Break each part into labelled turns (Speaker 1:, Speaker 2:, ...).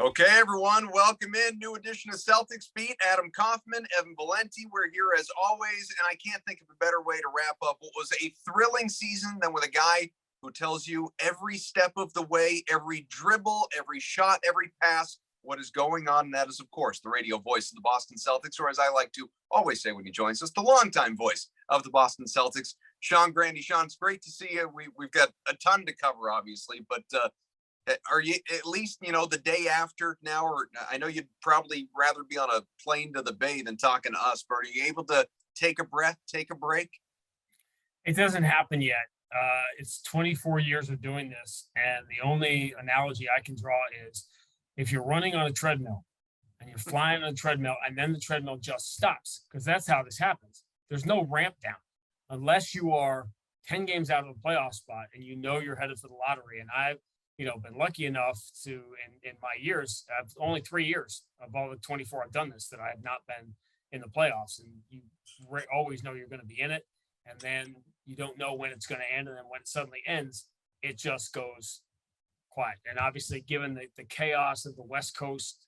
Speaker 1: Okay, everyone, welcome in. New edition of Celtics Beat. Adam Kaufman, Evan Valenti. We're here as always, and I can't think of a better way to wrap up what was a thrilling season than with a guy who tells you every step of the way, every dribble, every shot, every pass, what is going on. And that is, of course, the radio voice of the Boston Celtics, or as I like to always say when he joins us, the longtime voice of the Boston Celtics, Sean Grande. Sean, it's great to see you. We've got a ton to cover, obviously, but are you at least, the day after now, or I know you'd probably rather be on a plane to the Bay than talking to us, but are you able to take a breath, take a break?
Speaker 2: It doesn't happen yet. It's 24 years of doing this, and the only analogy I can draw is if you're running on a treadmill and you're flying on a treadmill and then the treadmill just stops, because that's how this happens. There's no ramp down unless you are 10 games out of the playoff spot and you're headed for the lottery. And I've been lucky enough to, in my years, I've only 3 years of all the 24 I've done this, that I have not been in the playoffs. And you always know you're going to be in it. And then you don't know when it's going to end. And then when it suddenly ends, it just goes quiet. And obviously, given the chaos of the West Coast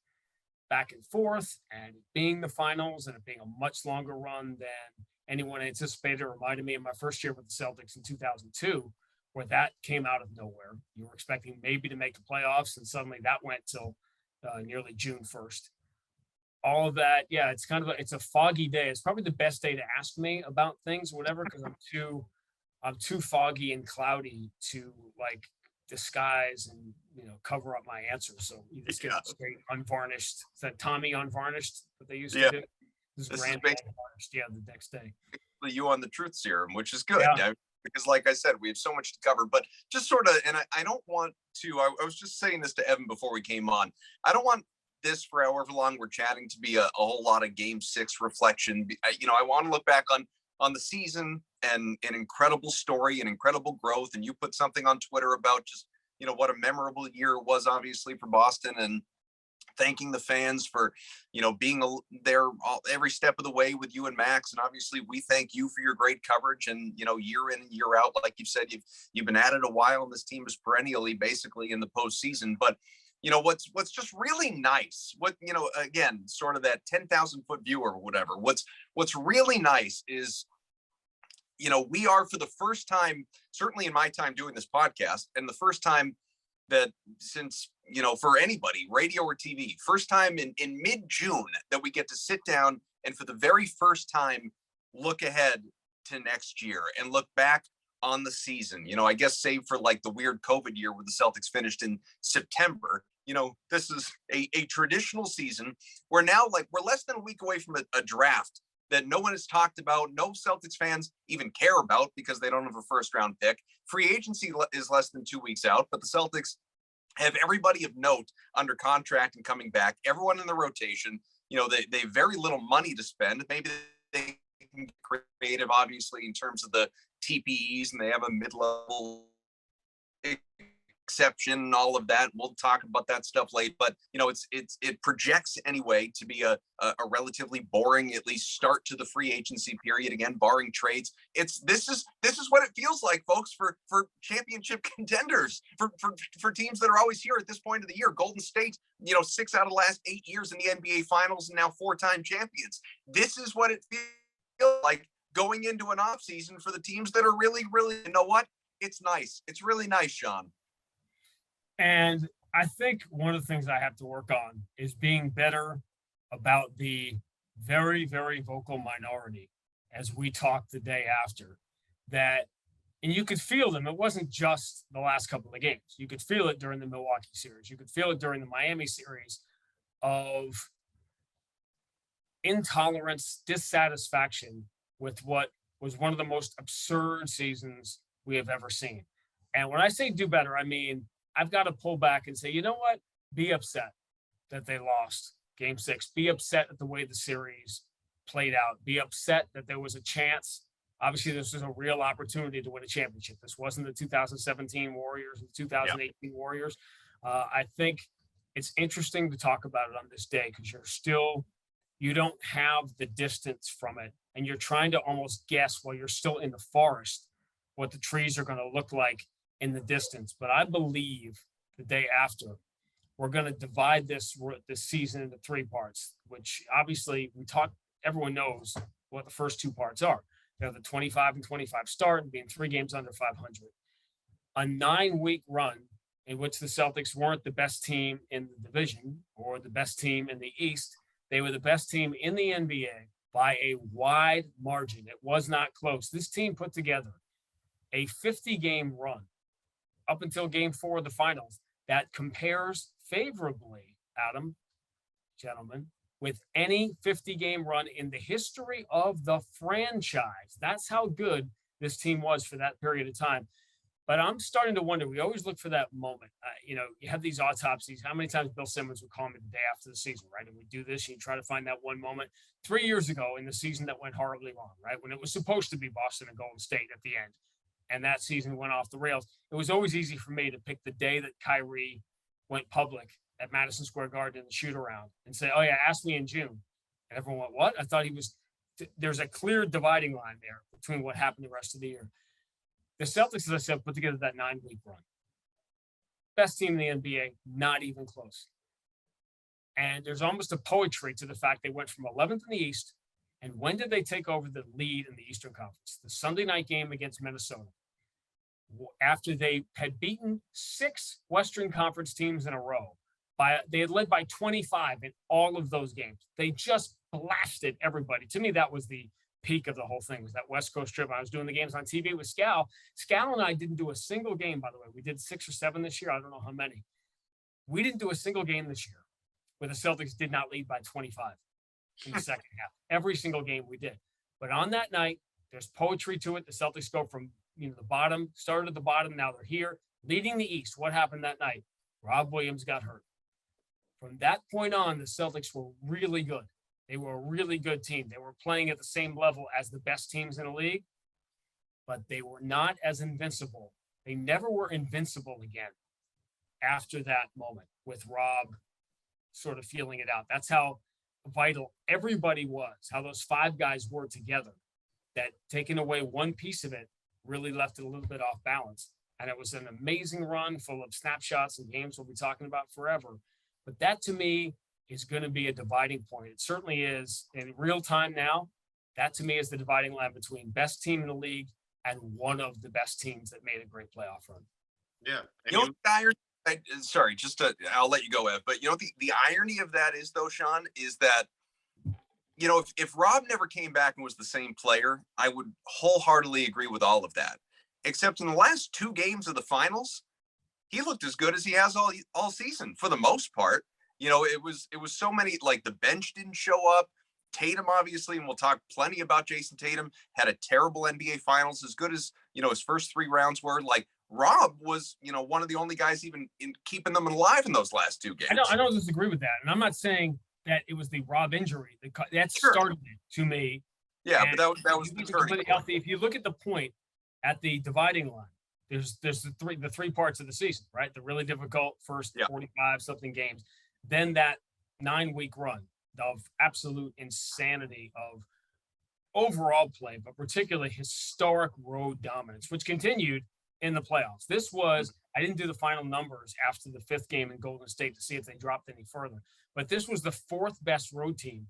Speaker 2: back and forth and being the finals and it being a much longer run than anyone anticipated, reminded me of my first year with the Celtics in 2002, where that came out of nowhere. You were expecting maybe to make the playoffs, and suddenly that went till nearly June 1st. All of that, yeah, it's a foggy day. It's probably the best day to ask me about things, whatever, because I'm too foggy and cloudy to disguise and cover up my answers. So you just get straight unvarnished. Is that Tommy unvarnished that they used to do? This is Grande unvarnished. Yeah, the next day.
Speaker 1: You on the truth serum, which is good. Yeah. Because like I said, we have so much to cover, but just sort of, and I don't want to, I was just saying this to Evan before we came on. I don't want this for however long we're chatting to be a whole lot of Game 6 reflection. I want to look back on the season and an incredible story and incredible growth. And you put something on Twitter about just, what a memorable year it was, obviously, for Boston, and thanking the fans for, being there every step of the way with you and Max. And obviously we thank you for your great coverage and, year in and year out. Like you said, you've been at it a while, and this team is perennially basically in the postseason. But, what's just really nice, again, sort of that 10,000 foot view or whatever, what's really nice is, we are, for the first time, certainly in my time doing this podcast, and the first time that since, for anybody, radio or TV, first time in mid-June that we get to sit down and for the very first time look ahead to next year and look back on the season. I guess save for the weird COVID year where the Celtics finished in September, this is a traditional season where now we're less than a week away from a draft that no one has talked about, no Celtics fans even care about because they don't have a first round pick. Free agency is less than 2 weeks out, but the Celtics have everybody of note under contract and coming back, everyone in the rotation. They have very little money to spend. Maybe they can get creative, obviously, in terms of the TPEs, and they have a mid-level exception and all of that. We'll talk about that stuff later, but it projects anyway to be a relatively boring, at least, start to the free agency period, again barring trades. This is what it feels like, folks, for championship contenders, for teams that are always here at this point of the year. Golden State, 6 out of the last 8 years in the NBA finals and now 4-time champions. This is what it feels like going into an offseason for the teams that are really, really, it's nice. It's really nice, Sean.
Speaker 2: And I think one of the things I have to work on is being better about the very, very vocal minority as we talk the day after that. And you could feel them. It wasn't just the last couple of games. You could feel it during the Milwaukee series. You could feel it during the Miami series of intolerance, dissatisfaction with what was one of the most absurd seasons we have ever seen. And when I say do better, I mean, I've got to pull back and say, you know what? Be upset that they lost Game 6. Be upset at the way the series played out. Be upset that there was a chance. Obviously, this was a real opportunity to win a championship. This wasn't the 2017 Warriors and 2018 Warriors. I think it's interesting to talk about it on this day because you don't have the distance from it, and you're trying to almost guess while you're still in the forest what the trees are going to look like in the distance. But I believe the day after we're going to divide this season into 3 parts, which obviously everyone knows what the first 2 parts are. They're the 25 and 25 start, being 3 games under 500. A 9-week run in which the Celtics weren't the best team in the division or the best team in the East. They were the best team in the NBA by a wide margin. It was not close. This team put together a 50-game run up until game 4 of the finals that compares favorably, Adam, gentlemen, with any 50-game run in the history of the franchise. That's how good this team was for that period of time. But I'm starting to wonder, we always look for that moment. You have these autopsies. How many times Bill Simmons would call me the day after the season, right? And we do this, and you try to find that one moment. 3 years ago in the season that went horribly wrong, right? When it was supposed to be Boston and Golden State at the end, and that season went off the rails. It was always easy for me to pick the day that Kyrie went public at Madison Square Garden in the shoot-around and say, oh, yeah, ask me in June. And everyone went, what? I thought there's a clear dividing line there between what happened the rest of the year. The Celtics, as I said, put together that 9-week run. Best team in the NBA, not even close. And there's almost a poetry to the fact they went from 11th in the East. And when did they take over the lead in the Eastern Conference? The Sunday night game against Minnesota. After they had beaten 6 Western Conference teams in a row. They had led by 25 in all of those games. They just blasted everybody. To me, that was the peak of the whole thing, was that West Coast trip. I was doing the games on TV with Scal. Scal and I didn't do a single game, by the way. We did 6 or 7 this year. I don't know how many. We didn't do a single game this year where the Celtics did not lead by 25 in the second half. Every single game we did. But on that night, there's poetry to it. The Celtics go from the bottom, started at the bottom, now they're here, leading the East. What happened that night? Rob Williams got hurt. From that point on, the Celtics were really good. They were a really good team. They were playing at the same level as the best teams in the league, but they were not as invincible. They never were invincible again after that moment with Rob sort of feeling it out. That's how vital everybody was, how those 5 guys were together, that taking away one piece of it really left it a little bit off balance. And it was an amazing run full of snapshots and games we'll be talking about forever. But that, to me, is going to be a dividing point. It certainly is in real time now. That, to me, is the dividing line between best team in the league and one of the best teams that made a great playoff run.
Speaker 1: Yeah. Sorry, I'll let you go, Ev. But, the irony of that is, though, Sean, is that, if Rob never came back and was the same player, I would wholeheartely agree with all of that. Except in the last 2 games of the finals, he looked as good as he has all season for the most part. It was so many, like the bench didn't show up. Tatum, obviously, and we'll talk plenty about Jayson Tatum, had a terrible NBA finals, as good as, his first 3 rounds were. Like, Rob was, one of the only guys even in keeping them alive in those last 2 games.
Speaker 2: I don't disagree with that. And I'm not saying that it was the Rob injury that started it to me.
Speaker 1: Yeah, but that was the turning point.
Speaker 2: If you look at the point at the dividing line, there's the three parts of the season, right? The really difficult first 45 something games, then that 9-week run of absolute insanity of overall play, but particularly historic road dominance, which continued in the playoffs. This was, I didn't do the final numbers after the 5th game in Golden State to see if they dropped any further, but this was the 4th best road team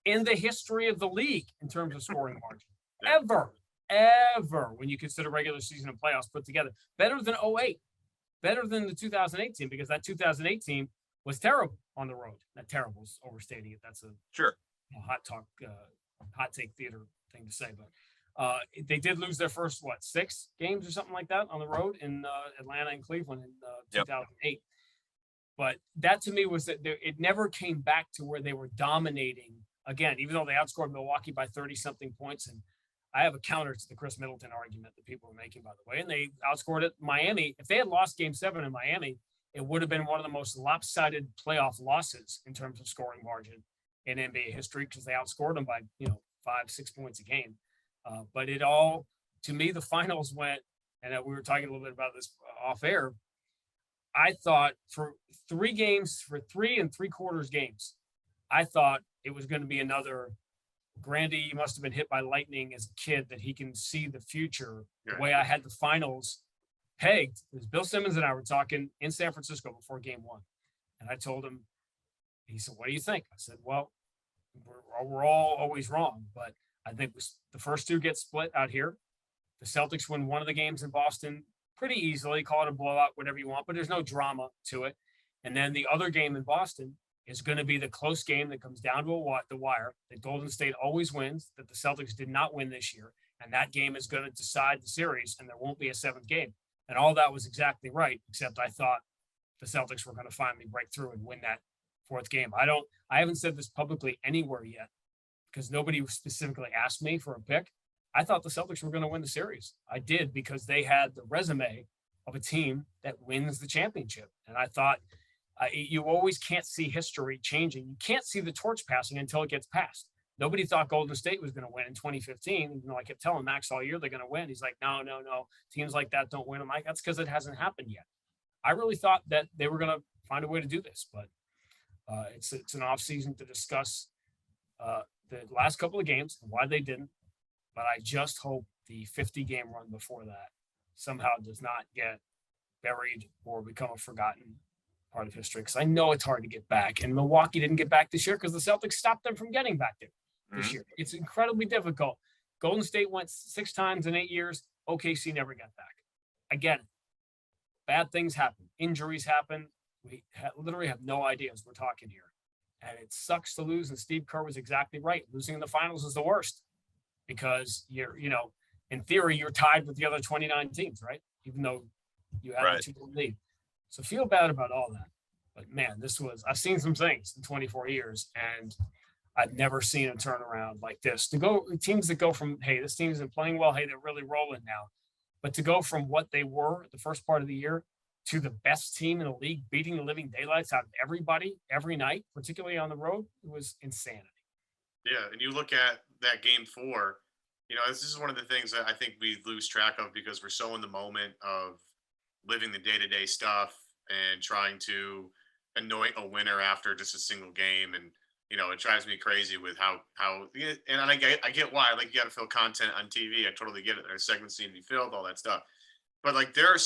Speaker 2: in the history of the league in terms of scoring margin. Ever, when you consider regular season and playoffs put together. Better than 2008, better than the 2008 team, because that 2008 team was terrible on the road. That terrible is overstating it. That's a hot take theater thing to say, but they did lose their first 6 games or something like that on the road in Atlanta and Cleveland in 2008. But that, to me, was that it never came back to where they were dominating again, even though they outscored Milwaukee by 30-something points. And I have a counter to the Chris Middleton argument that people are making, by the way. And they outscored it. Miami, if they had lost Game 7 in Miami, it would have been one of the most lopsided playoff losses in terms of scoring margin in NBA history, because they outscored them by 5-6 points a game. But it all, to me, the finals went, and we were talking a little bit about this off air. I thought for 3 games, for 3 3/4 games, I thought it was going to be another Grande must have been hit by lightning as a kid, that he can see the future. The way I had the finals pegged, was Bill Simmons and I were talking in San Francisco before Game 1. And I told him, he said, what do you think? I said, well, we're all always wrong, but I think the first two get split out here. The Celtics win one of the games in Boston pretty easily, call it a blowout, whatever you want, but there's no drama to it. And then the other game in Boston is going to be the close game that comes down to the wire, that Golden State always wins, that the Celtics did not win this year. And that game is going to decide the series, and there won't be a seventh game. And all that was exactly right, except I thought the Celtics were going to finally break through and win that fourth game. I haven't said this publicly anywhere yet because nobody specifically asked me for a pick. I thought the Celtics were going to win the series. I did because they had the resume of a team that wins the championship. And I thought you always can't see history changing. You can't see the torch passing until it gets passed. Nobody thought Golden State was going to win in 2015. Even though I kept telling Max all year they're going to win. He's like, no. Teams like that don't win. I'm like, that's because it hasn't happened yet. I really thought that they were going to find a way to do this, but it's an offseason to discuss the last couple of games and why they didn't. But I just hope the 50-game run before that somehow does not get buried or become a forgotten part of history, because I know it's hard to get back. And Milwaukee didn't get back this year because the Celtics stopped them from getting back there this year. It's incredibly difficult. Golden State went 6 times in 8 years. OKC never got back. I get it. Bad things happen. Injuries happen. We literally have no idea as we're talking here. And it sucks to lose. And Steve Kerr was exactly right. Losing in the finals is the worst because in theory, you're tied with the other 29 teams, right? Even though you have a 2-1 lead. So feel bad about all that. But man, I've seen some things in 24 years and I've never seen a turnaround like this. Teams that go from, hey, this team isn't playing well. Hey, they're really rolling now. But to go from what they were the first part of the year to the best team in the league, beating the living daylights out of everybody every night, particularly on the road, it was insanity.
Speaker 3: Yeah, and you look at that game 4, this is one of the things that I think we lose track of because we're so in the moment of living the day-to-day stuff and trying to anoint a winner after just a single game. And, it drives me crazy with how and I get why, like, you got to fill content on TV. I totally get it. Their segments need to be filled, all that stuff. But like they're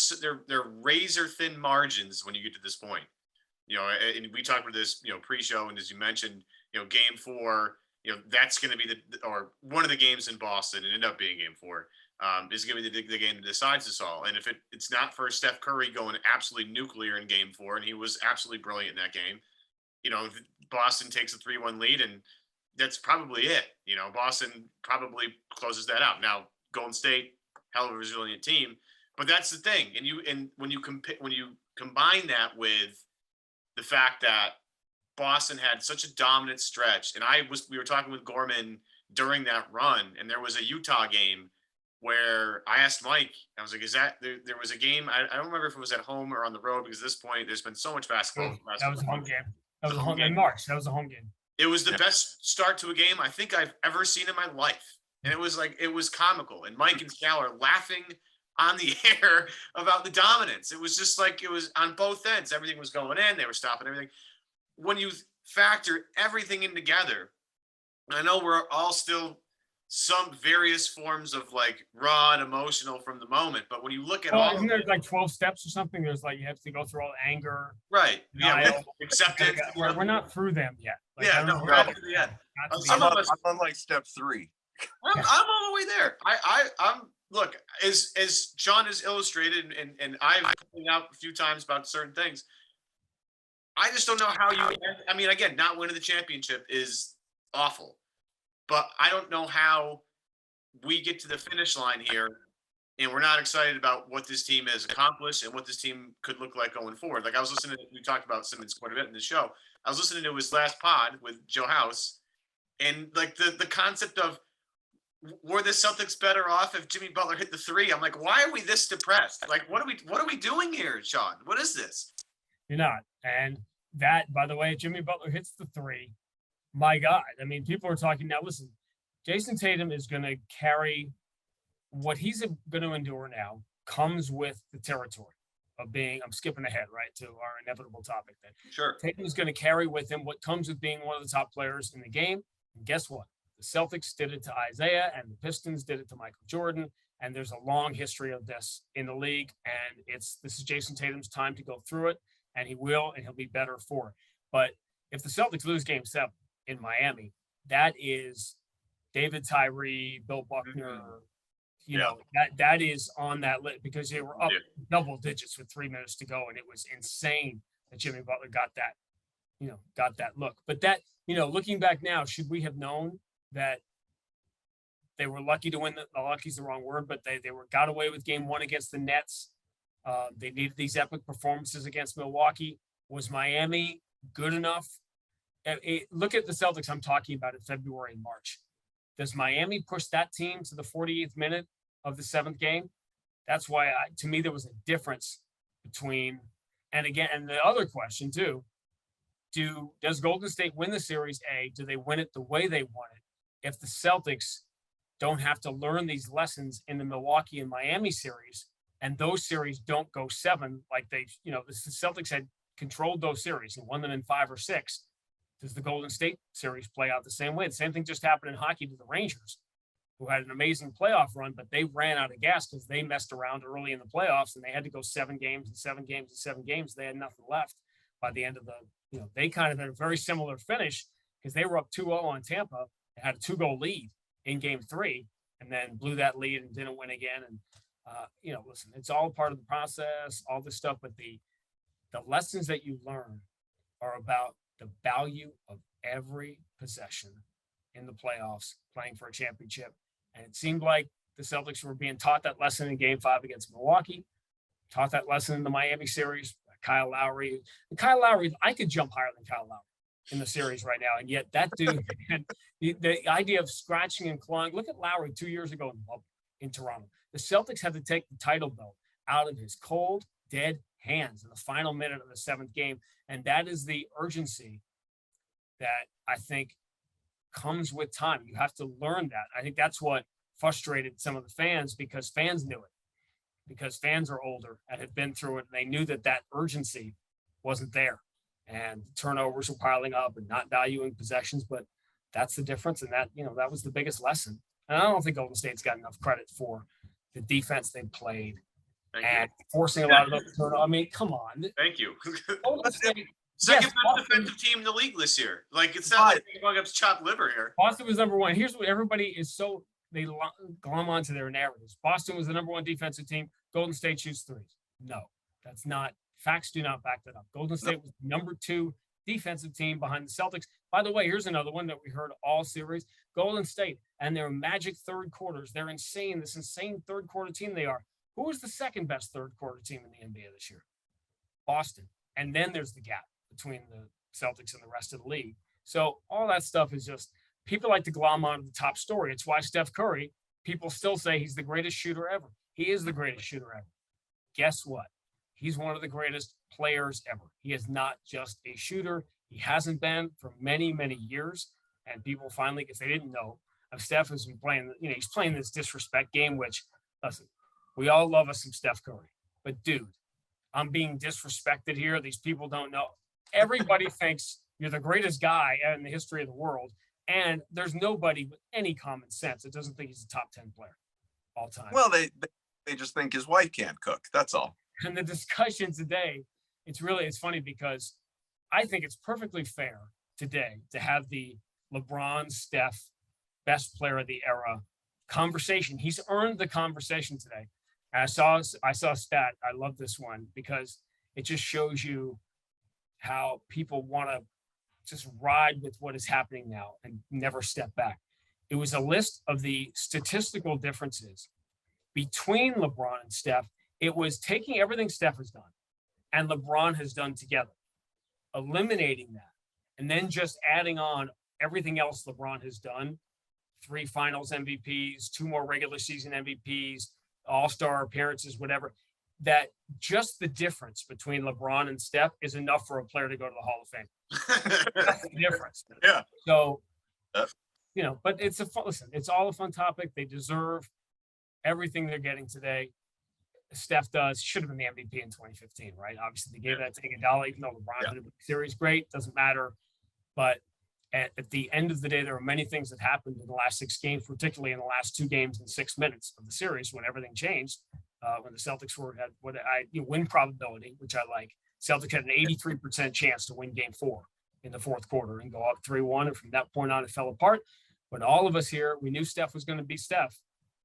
Speaker 3: razor thin margins when you get to this point, and we talked about this, pre-show. And as you mentioned, game 4, that's going to be or one of the games in Boston, and ended up being game 4, is going to be the game that decides this all. And if it's not for Steph Curry going absolutely nuclear in game 4, and he was absolutely brilliant in that game, Boston takes a 3-1 lead, and that's probably it. Boston probably closes that out. Now, Golden State, hell of a resilient team. But that's the thing, and when you combine that with the fact that Boston had such a dominant stretch, and we were talking with Gorman during that run, and there was a Utah game where I asked Mike, I was like, "Is that there was a game? I don't remember if it was at home or on the road because at this point there's been so much basketball."
Speaker 2: That was a home game. That was a home game in March. That was a home game.
Speaker 3: It was the best start to a game I think I've ever seen in my life, and it was comical, and Mike and Sal are laughing on the air about the dominance. It was just like, it was on both ends. Everything was going in. They were stopping everything. When you factor everything in together, I know we're all still some various forms of like raw and emotional from the moment, but when you look at all,
Speaker 2: isn't there like 12 steps or something? There's like, you have to go through all anger.
Speaker 3: Right. Yeah. Acceptance.
Speaker 2: We're not through them yet. Like,
Speaker 3: yeah. No, we're not through yet.
Speaker 1: I'm on like step 3.
Speaker 3: I'm all the way there. I'm look, as Sean has illustrated, and I've pointed out a few times about certain things, I just don't know how I mean, again, not winning the championship is awful, but I don't know how we get to the finish line here and we're not excited about what this team has accomplished and what this team could look like going forward. Like, I was listening, we talked about Simmons quite a bit in the show. I was listening to his last pod with Joe House, and like the concept of, were the Celtics better off if Jimmy Butler hit the 3? I'm like, why are we this depressed? Like, what are we doing here, Sean? What is this?
Speaker 2: You're not. And that, by the way, Jimmy Butler hits the 3. My God. I mean, people are talking now. Listen, Jayson Tatum is going to carry what he's going to endure now comes with the territory of being, I'm skipping ahead, right, to our inevitable topic then.
Speaker 3: Sure.
Speaker 2: Tatum is going to carry with him what comes with being one of the top players in the game. And guess what? The Celtics did it to Isaiah, and the Pistons did it to Michael Jordan. And there's a long history of this in the league. And this is Jayson Tatum's time to go through it. and he will, and he'll be better for it. But if the Celtics lose Game 7 in Miami, that is David Tyree, Bill Buckner, that is on that list, because they were up double digits with 3 minutes to go, and it was insane that Jimmy Butler got that look. But that, looking back now, should we have known that they were lucky to win? Lucky's the wrong word, but they got away with Game 1 against the Nets. They needed these epic performances against Milwaukee. Was Miami good enough? Look at the Celtics I'm talking about in February and March. Does Miami push that team to the 48th minute of the 7th game? That's why, to me, there was a difference between, and the other question too, does Golden State win the series? Do they win it the way they want it? If the Celtics don't have to learn these lessons in the Milwaukee and Miami series, and those series don't go 7, like the Celtics had controlled those series and won them in 5 or 6. Does the Golden State series play out the same way? The same thing just happened in hockey to the Rangers, who had an amazing playoff run, but they ran out of gas because they messed around early in the playoffs, and they had to go 7 games and 7 games and 7 games. They had nothing left by the end of they kind of had a very similar finish, because they were up 2-0 on Tampa and had a 2-goal lead in Game 3, and then blew that lead and didn't win again. And, listen, it's all part of the process, all this stuff, but the lessons that you learn are about the value of every possession in the playoffs, playing for a championship. And it seemed like the Celtics were being taught that lesson in Game 5 against Milwaukee, taught that lesson in the Miami series. Kyle Lowry, I could jump higher than Kyle Lowry in the series right now. And yet that dude, the idea of scratching and clawing, look at Lowry 2 years ago in Toronto. The Celtics had to take the title belt out of his cold, dead hands in the final minute of the 7th game. And that is the urgency that I think comes with time. You have to learn that. I think that's what frustrated some of the fans, because fans knew it, because fans are older and have been through it. And they knew that urgency wasn't there, and turnovers were piling up and not valuing possessions. But that's the difference. And that was the biggest lesson. And I don't think Golden State's got enough credit for the defense they played forcing a lot of those turnovers. I mean, come on.
Speaker 3: Thank you.
Speaker 2: Golden State,
Speaker 3: Second best defensive team in the league this year. Like, it's not like they're going up chopped liver here.
Speaker 2: Boston was number 1. Here's what everybody is they glom onto their narratives. Boston was the number 1 defensive team. Golden State shoots 3s. No, that's not. Facts do not back that up. Golden State was number 2 defensive team behind the Celtics. By the way, here's another one that we heard all series. Golden State and their magic third quarters. They're insane. This insane third quarter team they are. Who is the second best third quarter team in the NBA this year? Boston. And then there's the gap between the Celtics and the rest of the league. So all that stuff is just, people like to glom onto the top story. It's why Steph Curry, people still say he's the greatest shooter ever. He is the greatest shooter ever. Guess what? He's one of the greatest players ever. He is not just a shooter. He hasn't been for many, many years. And people finally, if they didn't know, Steph has been playing, he's playing this disrespect game, which, listen, we all love us some Steph Curry. But, dude, I'm being disrespected here. These people don't know. Everybody thinks you're the greatest guy in the history of the world. And there's nobody with any common sense that doesn't think he's a top 10 player all time.
Speaker 1: Well, they just think his wife can't cook. That's all.
Speaker 2: And the discussion today, it's funny, because I think it's perfectly fair today to have the LeBron, Steph, best player of the era conversation. He's earned the conversation today. And I saw a stat. I love this one, because it just shows you how people want to just ride with what is happening now and never step back. It was a list of the statistical differences between LeBron and Steph. It was taking everything Steph has done and LeBron has done together, eliminating that, and then just adding on everything else LeBron has done. 3 finals MVPs, 2 more regular season MVPs, all-star appearances, whatever. That just the difference between LeBron and Steph is enough for a player to go to the Hall of Fame. That's the difference.
Speaker 1: Yeah.
Speaker 2: So, but it's it's all a fun topic. They deserve everything they're getting today. Steph does. Should have been the MVP in 2015, right? Obviously, they gave that to Iguodala, even though LeBron did a series great. Doesn't matter. But at the end of the day, there are many things that happened in the last 6 games, particularly in the last 2 games and 6 minutes of the series, when everything changed. When the Celtics had win probability, which I like, Celtics had an 83% chance to win game 4 in the fourth quarter and go up 3-1. And from that point on, it fell apart. When all of us here, we knew Steph was going to be Steph.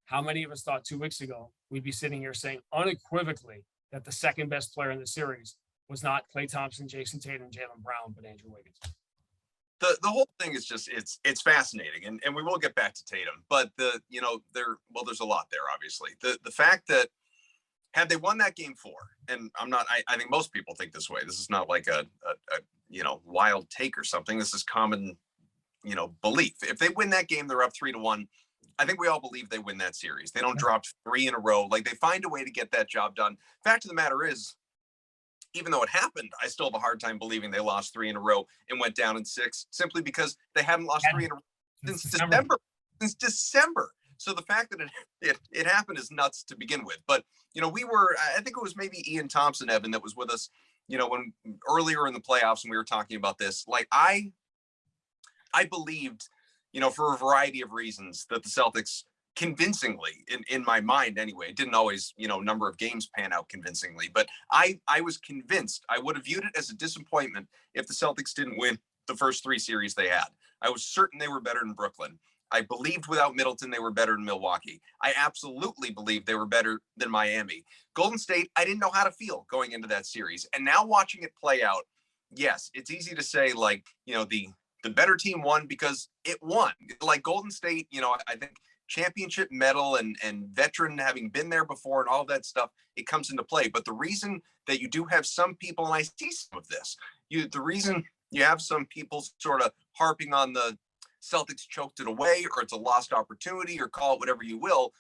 Speaker 2: How many of us thought 2 weeks ago we'd be sitting here saying unequivocally that the second best player in the series was not Klay Thompson, Jayson Tatum, Jaylen Brown, but Andrew Wiggins?
Speaker 1: The whole thing is just it's fascinating, and we will get back to Tatum, but there's a lot there, obviously. The fact that had they won that game 4, and I think most people think this way. This is not like a wild take or something. This is common, belief. If they win that game, they're up 3-1. I think we all believe they win that series. They don't drop 3 in a row. Like, they find a way to get that job done. Fact of the matter is, even though it happened, I still have a hard time believing they lost 3 in a row and went down in 6, simply because they hadn't lost 3 in a row since December. So the fact that it happened is nuts to begin with. But, I think it was maybe Ian Thompson, Evan, that was with us, when earlier in the playoffs, when we were talking about this. Like, I believed, for a variety of reasons, that the Celtics convincingly, in my mind anyway, it didn't always, number of games pan out convincingly, but I was convinced. I would have viewed it as a disappointment if the Celtics didn't win the first 3 series they had. I was certain they were better than Brooklyn. I believed without Middleton they were better than Milwaukee. I absolutely believed they were better than Miami. Golden State, I didn't know how to feel going into that series. And now watching it play out, yes, it's easy to say, like, the better team won because it won. Like Golden State, I think championship medal and veteran, having been there before and all that stuff, it comes into play. But the reason that you do have some people, and I see some of this, the reason you have some people sort of harping on the Celtics choked it away, or it's a lost opportunity, or call it whatever you will,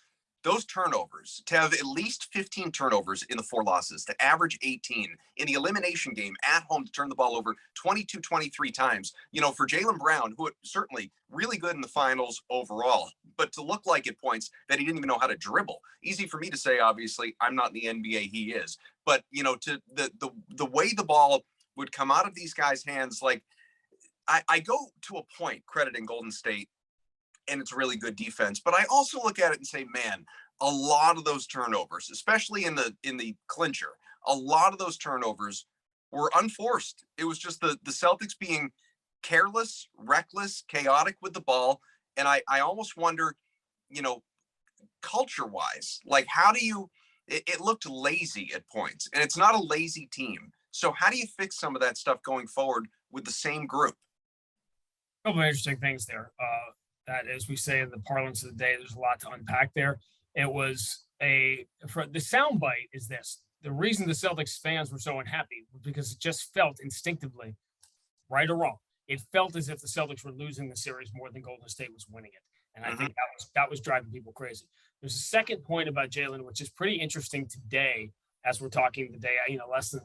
Speaker 1: those turnovers, to have at least 15 turnovers in the 4 losses, to average 18 in the elimination game at home, to turn the ball over 22, 23 times, for Jaylen Brown, who certainly really good in the finals overall, but to look like at points that he didn't even know how to dribble. Easy for me to say, obviously, I'm not in the NBA, he is. But, to the way the ball would come out of these guys' hands, like, I go to a point crediting Golden State and it's really good defense, but I also look at it and say, man, a lot of those turnovers, especially in the clincher, a lot of those turnovers were unforced. It was just the Celtics being careless, reckless, chaotic with the ball. And I almost wonder, culture-wise, like, how do you it looked lazy at points, and it's not a lazy team. So how do you fix some of that stuff going forward with the same group?
Speaker 2: A couple of interesting things there. That, as we say in the parlance of the day, there's a lot to unpack there. It was the soundbite is this: the reason the Celtics fans were so unhappy was because it just felt instinctively, right or wrong, it felt as if the Celtics were losing the series more than Golden State was winning it, and I think that was driving people crazy. There's a second point about Jaylen, which is pretty interesting today, as we're talking today. Less than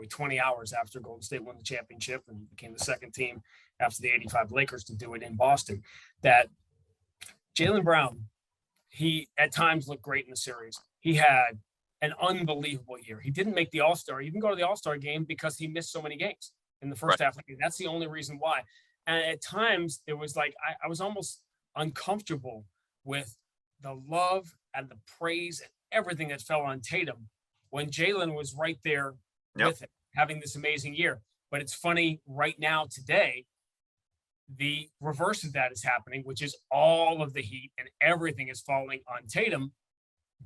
Speaker 2: 20 hours after Golden State won the championship and became the second team after the '85 Lakers to do it in Boston, that Jaylen Brown, he at times looked great in the series. He had an unbelievable year. He didn't make the All-Star. He didn't go to the All-Star game because he missed so many games in the first half. That's the only reason why. And at times it was like, I was almost uncomfortable with the love and the praise and everything that fell on Tatum when Jaylen was right there with him, having this amazing year. But it's funny right now, today, the reverse of that is happening, which is all of the heat and everything is falling on Tatum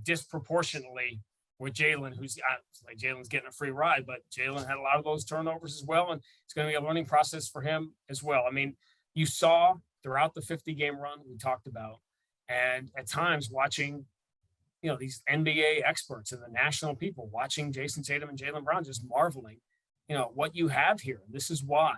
Speaker 2: disproportionately with Jaylen, who's like Jaylen's getting a free ride, but Jaylen had a lot of those turnovers as well. And it's going to be a learning process for him as well. I mean, you saw throughout the 50-game run we talked about, and at times watching, these NBA experts and the national people watching Jayson Tatum and Jaylen Brown, just marveling, what you have here. And this is why,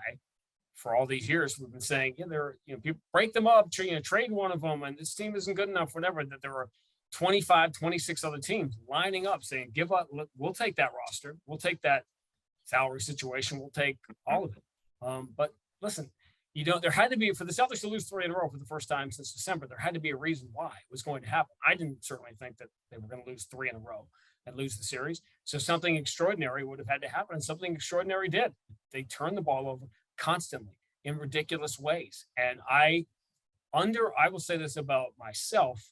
Speaker 2: for all these years, we've been saying, people break them up, trade one of them, and this team isn't good enough, whatever, that there were 25, 26 other teams lining up saying, give up, we'll take that roster. We'll take that salary situation. We'll take all of it. But listen, there had to be, for the Celtics to lose 3 in a row for the first time since December, there had to be a reason why it was going to happen. I didn't certainly think that they were going to lose 3 in a row and lose the series. So something extraordinary would have had to happen, and something extraordinary did. They turned the ball over constantly in ridiculous ways. And I will say this about myself,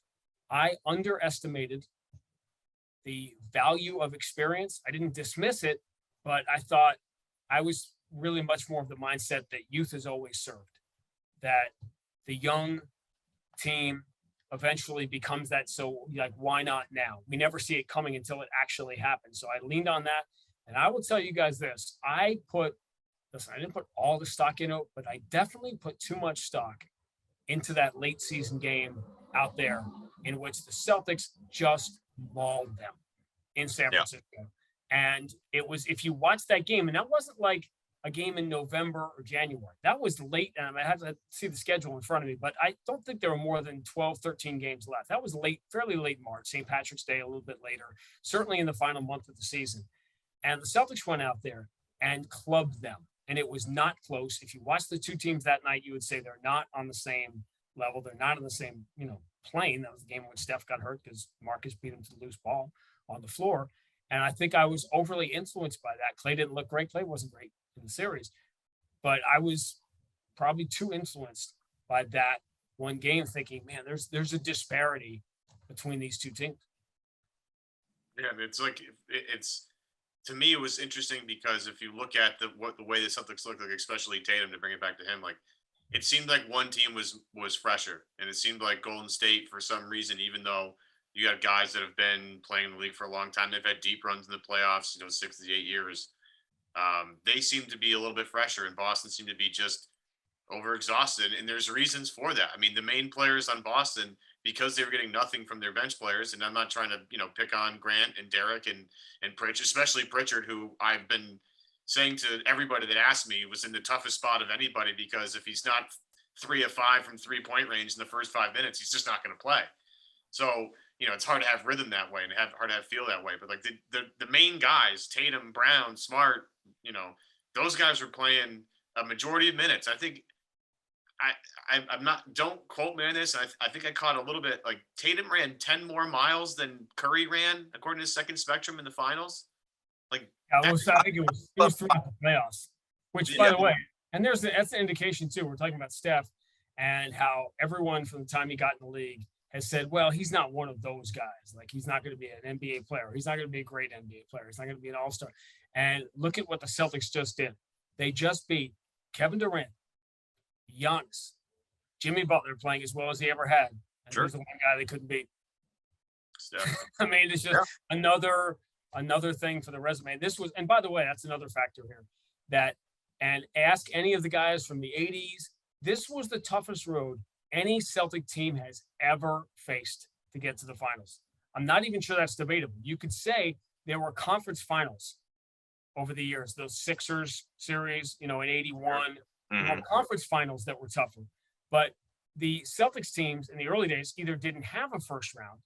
Speaker 2: I underestimated the value of experience. I didn't dismiss it, but I thought I was really much more of the mindset that youth has always served, that the young team eventually becomes that. So like, why not now? We never see it coming until it actually happens. So I leaned on that. And I will tell you guys this, I didn't put all the stock in it, but I definitely put too much stock into that late season game out there in which the Celtics just mauled them in San Francisco. And it was, if you watch that game, and that wasn't like a game in November or January, that was late. And I had to see the schedule in front of me, but I don't think there were more than 12, 13 games left. That was late, fairly late March, St. Patrick's Day, a little bit later, certainly in the final month of the season. And the Celtics went out there and clubbed them. And it was not close. If you watch the two teams that night, you would say they're not on the same level. They're not on the same, plane. That was the game when Steph got hurt because Marcus beat him to the loose ball on the floor. And I think I was overly influenced by that. Clay didn't look great. Clay wasn't great in the series. But I was probably too influenced by that one game, thinking, man, there's a disparity between these two teams.
Speaker 3: Yeah, it's like to me, it was interesting because if you look at the way the Celtics look like, especially Tatum, to bring it back to him, like it seemed like one team was fresher, and it seemed like Golden State, for some reason, even though you have guys that have been playing in the league for a long time, they've had deep runs in the playoffs, 6 to 8 years. They seem to be a little bit fresher, and Boston seemed to be just overexhausted, and there's reasons for that. I mean, the main players on Boston, because they were getting nothing from their bench players, and I'm not trying to, pick on Grant and Derek and Pritchard, especially Pritchard, who I've been saying to everybody that asked me was in the toughest spot of anybody, because if he's not 3 of 5 from 3-point range in the first 5 minutes, he's just not going to play. So, it's hard to have rhythm that way and hard to have feel that way. But like the main guys, Tatum, Brown, Smart, those guys were playing a majority of minutes. I think I'm not, don't quote me on this. I think I caught a little bit, like Tatum ran 10 more miles than Curry ran, according to Second Spectrum, in the finals. Like,
Speaker 2: I think it was throughout the playoffs, which, by the way, and that's the indication too. We're talking about Steph and how everyone from the time he got in the league has said, well, he's not one of those guys. Like, he's not going to be an NBA player. He's not going to be a great NBA player. He's not going to be an all-star. And look at what the Celtics just did. They just beat Kevin Durant, Giannis, Jimmy Butler playing as well as he ever had. And
Speaker 1: Sure.
Speaker 2: He's the one guy they couldn't beat. I mean, it's just another thing for the resume. This was, and by the way, that's another factor here, and ask any of the guys from the 80s, this was the toughest road any Celtic team has ever faced to get to the finals. I'm not even sure that's debatable. You could say there were conference finals over the years, those Sixers series, in 81, conference finals that were tougher. But the Celtics teams in the early days either didn't have a first round,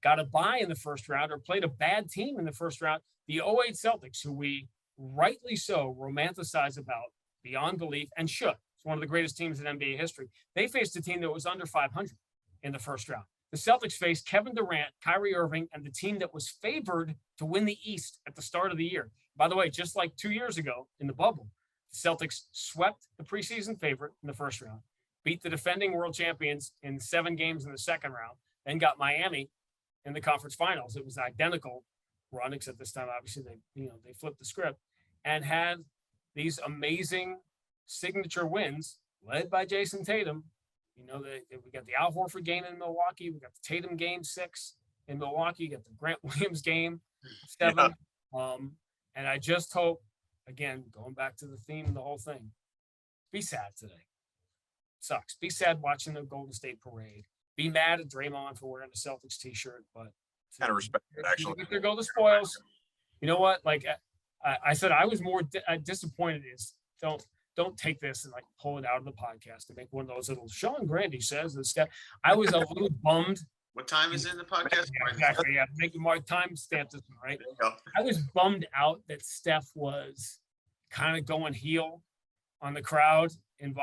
Speaker 2: got a bye in the first round, or played a bad team in the first round. The 08 Celtics, who we rightly so romanticize about beyond belief, and should. It's one of the greatest teams in NBA history. They faced a team that was under 500 in the first round. The Celtics faced Kevin Durant, Kyrie Irving, and the team that was favored to win the East at the start of the year. By the way, just like 2 years ago in the bubble, the Celtics swept the preseason favorite in the first round, beat the defending world champions in 7 games in the second round, then got Miami in the conference finals. It was an identical run, except this time, obviously, they flipped the script and had these amazing signature wins led by Jayson Tatum. We got the Al Horford game in Milwaukee. We got the Tatum game 6 in Milwaukee. You got the Grant Williams game 7. And I just hope, again, going back to the theme of the whole thing, be sad today. Sucks. Be sad watching the Golden State parade. Be mad at Draymond for wearing a Celtics t-shirt, but
Speaker 1: kind of respect it, actually.
Speaker 2: There go the spoils. You know what? Like I said, I was more disappointed is don't take this and like pull it out of the podcast and make one of those little Sean Grande says and stuff. I was a little bummed.
Speaker 3: What time is it in the podcast?
Speaker 2: Yeah, exactly. Yeah, make my time stamp this one, right? I was bummed out that Steph was kind of going heel on the crowd and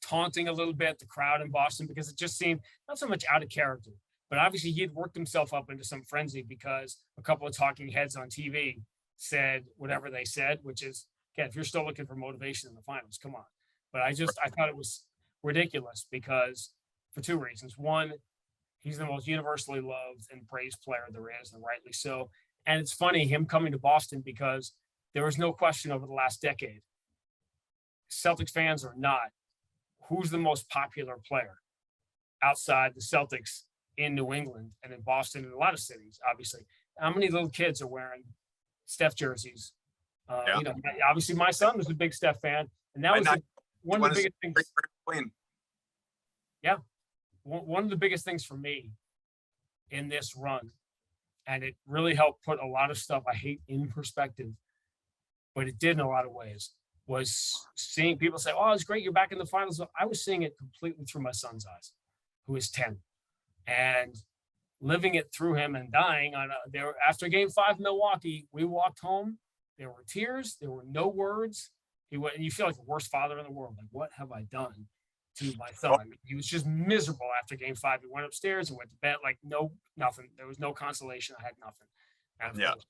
Speaker 2: taunting a little bit the crowd in Boston, because it just seemed not so much out of character, but obviously he had worked himself up into some frenzy because a couple of talking heads on TV said whatever they said, which is, again, if you're still looking for motivation in the finals, come on. But I thought it was ridiculous because for 2 reasons. One, he's the most universally loved and praised player there is, and rightly so. And it's funny, him coming to Boston, because there was no question over the last decade, Celtics fans or not, who's the most popular player outside the Celtics in New England and in Boston and a lot of cities, obviously. How many little kids are wearing Steph jerseys? You know, obviously my son was a big Steph fan, and that was one of the biggest things. Yeah. One of the biggest things for me in this run, and it really helped put a lot of stuff I hate in perspective, but it did in a lot of ways, was seeing people say, oh, it's great, you're back in the finals. I was seeing it completely through my son's eyes, who is 10, and living it through him and dying on there. After game 5 Milwaukee, we walked home. There were tears. There were no words. He went, and you feel like the worst father in the world. Like, what have I done to my son? I mean, he was just miserable after game 5. He went upstairs and went to bed. Like, nothing. There was no consolation. I had nothing. And of course,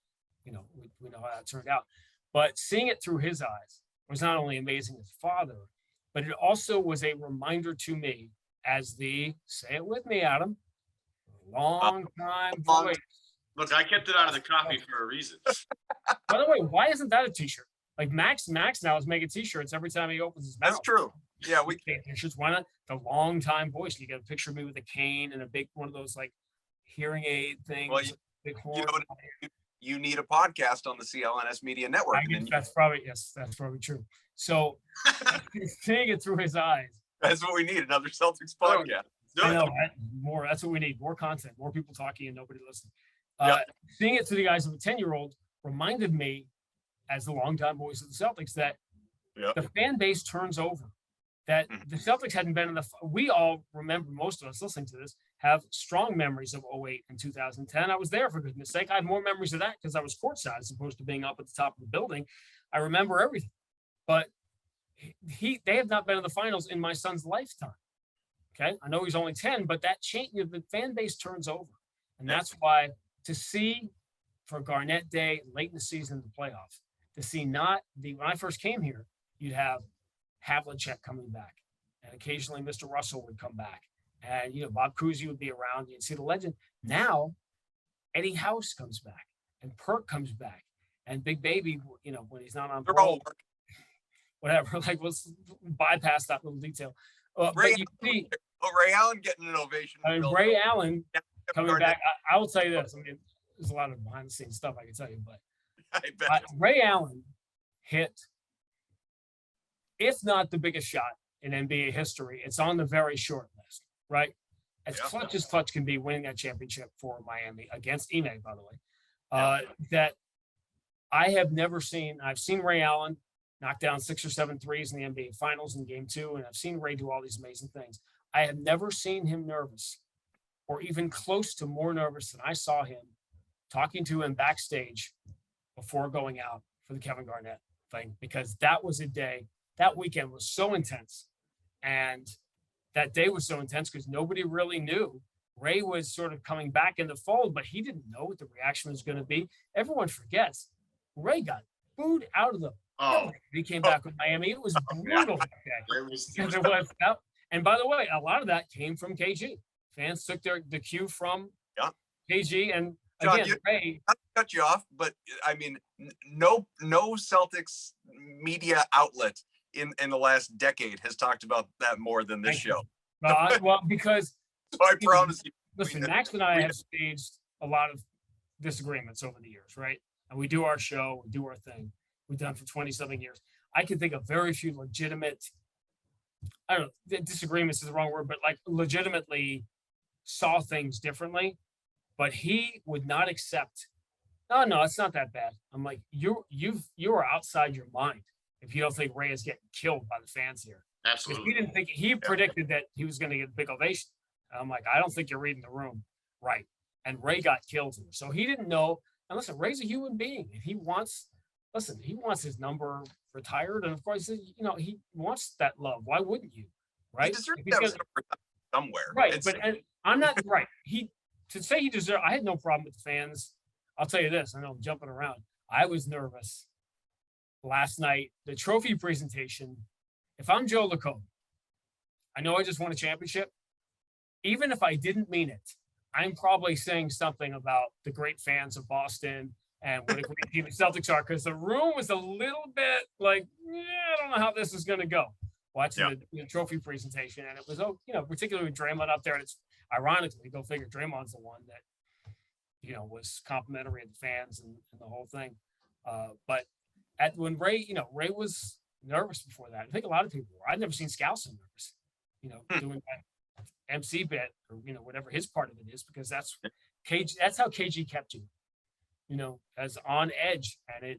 Speaker 2: you know, we know how that turned out. But seeing it through his eyes was not only amazing as a father, but it also was a reminder to me as the, say it with me, Adam, long time voice.
Speaker 3: Look, I kept it out of the copy for a reason.
Speaker 2: By the way, why isn't that a t-shirt? Like Max now is making t-shirts every time he opens his mouth.
Speaker 1: That's true. Yeah, we
Speaker 2: can't t-shirts. Why not the long time voice? You get a picture of me with a cane and a big one of those like hearing aid things.
Speaker 1: Well, you need a podcast on the CLNS Media Network.
Speaker 2: That's probably true. So seeing it through his eyes.
Speaker 1: That's what we need, another Celtics podcast.
Speaker 2: I know, right? More. That's what we need. More content, more people talking and nobody listening. Seeing it through the eyes of a 10-year-old reminded me, as the longtime voice of the Celtics, that the fan base turns over. That the Celtics hadn't been in the. We all remember, most of us listening to this have strong memories of 2008 and 2010. I was there, for goodness sake. I have more memories of that because I was courtside as opposed to being up at the top of the building. I remember everything. But they have not been in the finals in my son's lifetime. Okay, I know he's only 10, but that change, the fan base turns over, and that's why to see for Garnett Day late in the season, the playoffs, to see when I first came here, you'd have Havlicek coming back, and occasionally Mr. Russell would come back, and Bob Cousy would be around. You'd see the legend. Now, Eddie House comes back, and Perk comes back, and Big Baby, when he's not on parole, whatever. Like, let's bypass that little detail.
Speaker 1: Ray Allen getting an ovation.
Speaker 2: I mean, Ray Allen coming back. I will tell you this. I mean, there's a lot of behind-the-scenes stuff I can tell you, but Ray Allen hit, if not the biggest shot in NBA history, it's on the very short list, right? As clutch as clutch can be, winning that championship for Miami against Ime, by the way, that I have never seen. I've seen Ray Allen knock down 6 or 7 threes in the NBA Finals in Game 2, and I've seen Ray do all these amazing things. I have never seen him nervous, or even close to more nervous than I saw him talking to him backstage before going out for the Kevin Garnett thing, because that was a day, that weekend was so intense. And that day was so intense because nobody really knew. Ray was sort of coming back in the fold, but he didn't know what the reaction was going to be. Everyone forgets Ray got booed out of the. He came back with Miami. It was brutal that day. And by the way, a lot of that came from KG. Fans took the cue from KG. And
Speaker 1: John,
Speaker 2: again, Ray,
Speaker 1: not to cut you off, but I mean, no Celtics media outlet in the last decade has talked about that more than this show.
Speaker 2: Well, because
Speaker 1: so I promise you.
Speaker 2: Listen, Max and I have staged a lot of disagreements over the years, right? And we do our show, we do our thing. We've done for 20-something years. I can think of very few legitimate, I don't know, disagreements is the wrong word, but like legitimately saw things differently. But he would not accept, no, it's not that bad. I'm like, you are outside your mind if you don't think Ray is getting killed by the fans here.
Speaker 3: Absolutely.
Speaker 2: He predicted that he was going to get a big ovation. I'm like, I don't think you're reading the room right. And Ray got killed here. So he didn't know. And listen, Ray's a human being. And he wants his number retired. And of course, he wants that love. Why wouldn't you? Right?
Speaker 1: He deserves that number somewhere.
Speaker 2: Right. And I'm not right. To say he deserved, I had no problem with the fans. I'll tell you this. I know I'm jumping around. I was nervous last night. The trophy presentation. If I'm Joe LaCombe, I know I just won a championship. Even if I didn't mean it, I'm probably saying something about the great fans of Boston and what a great team the Celtics are, because the room was a little bit like, I don't know how this is going to go. Watching the trophy presentation, and it was, particularly with Draymond up there. And it's ironically, go figure, Draymond's the one that, was complimentary of the fans and the whole thing. But when Ray was nervous before that. I think a lot of people were. I'd never seen Scal so nervous, doing that MC bit or, whatever his part of it is, because that's how KG kept you, as on edge, and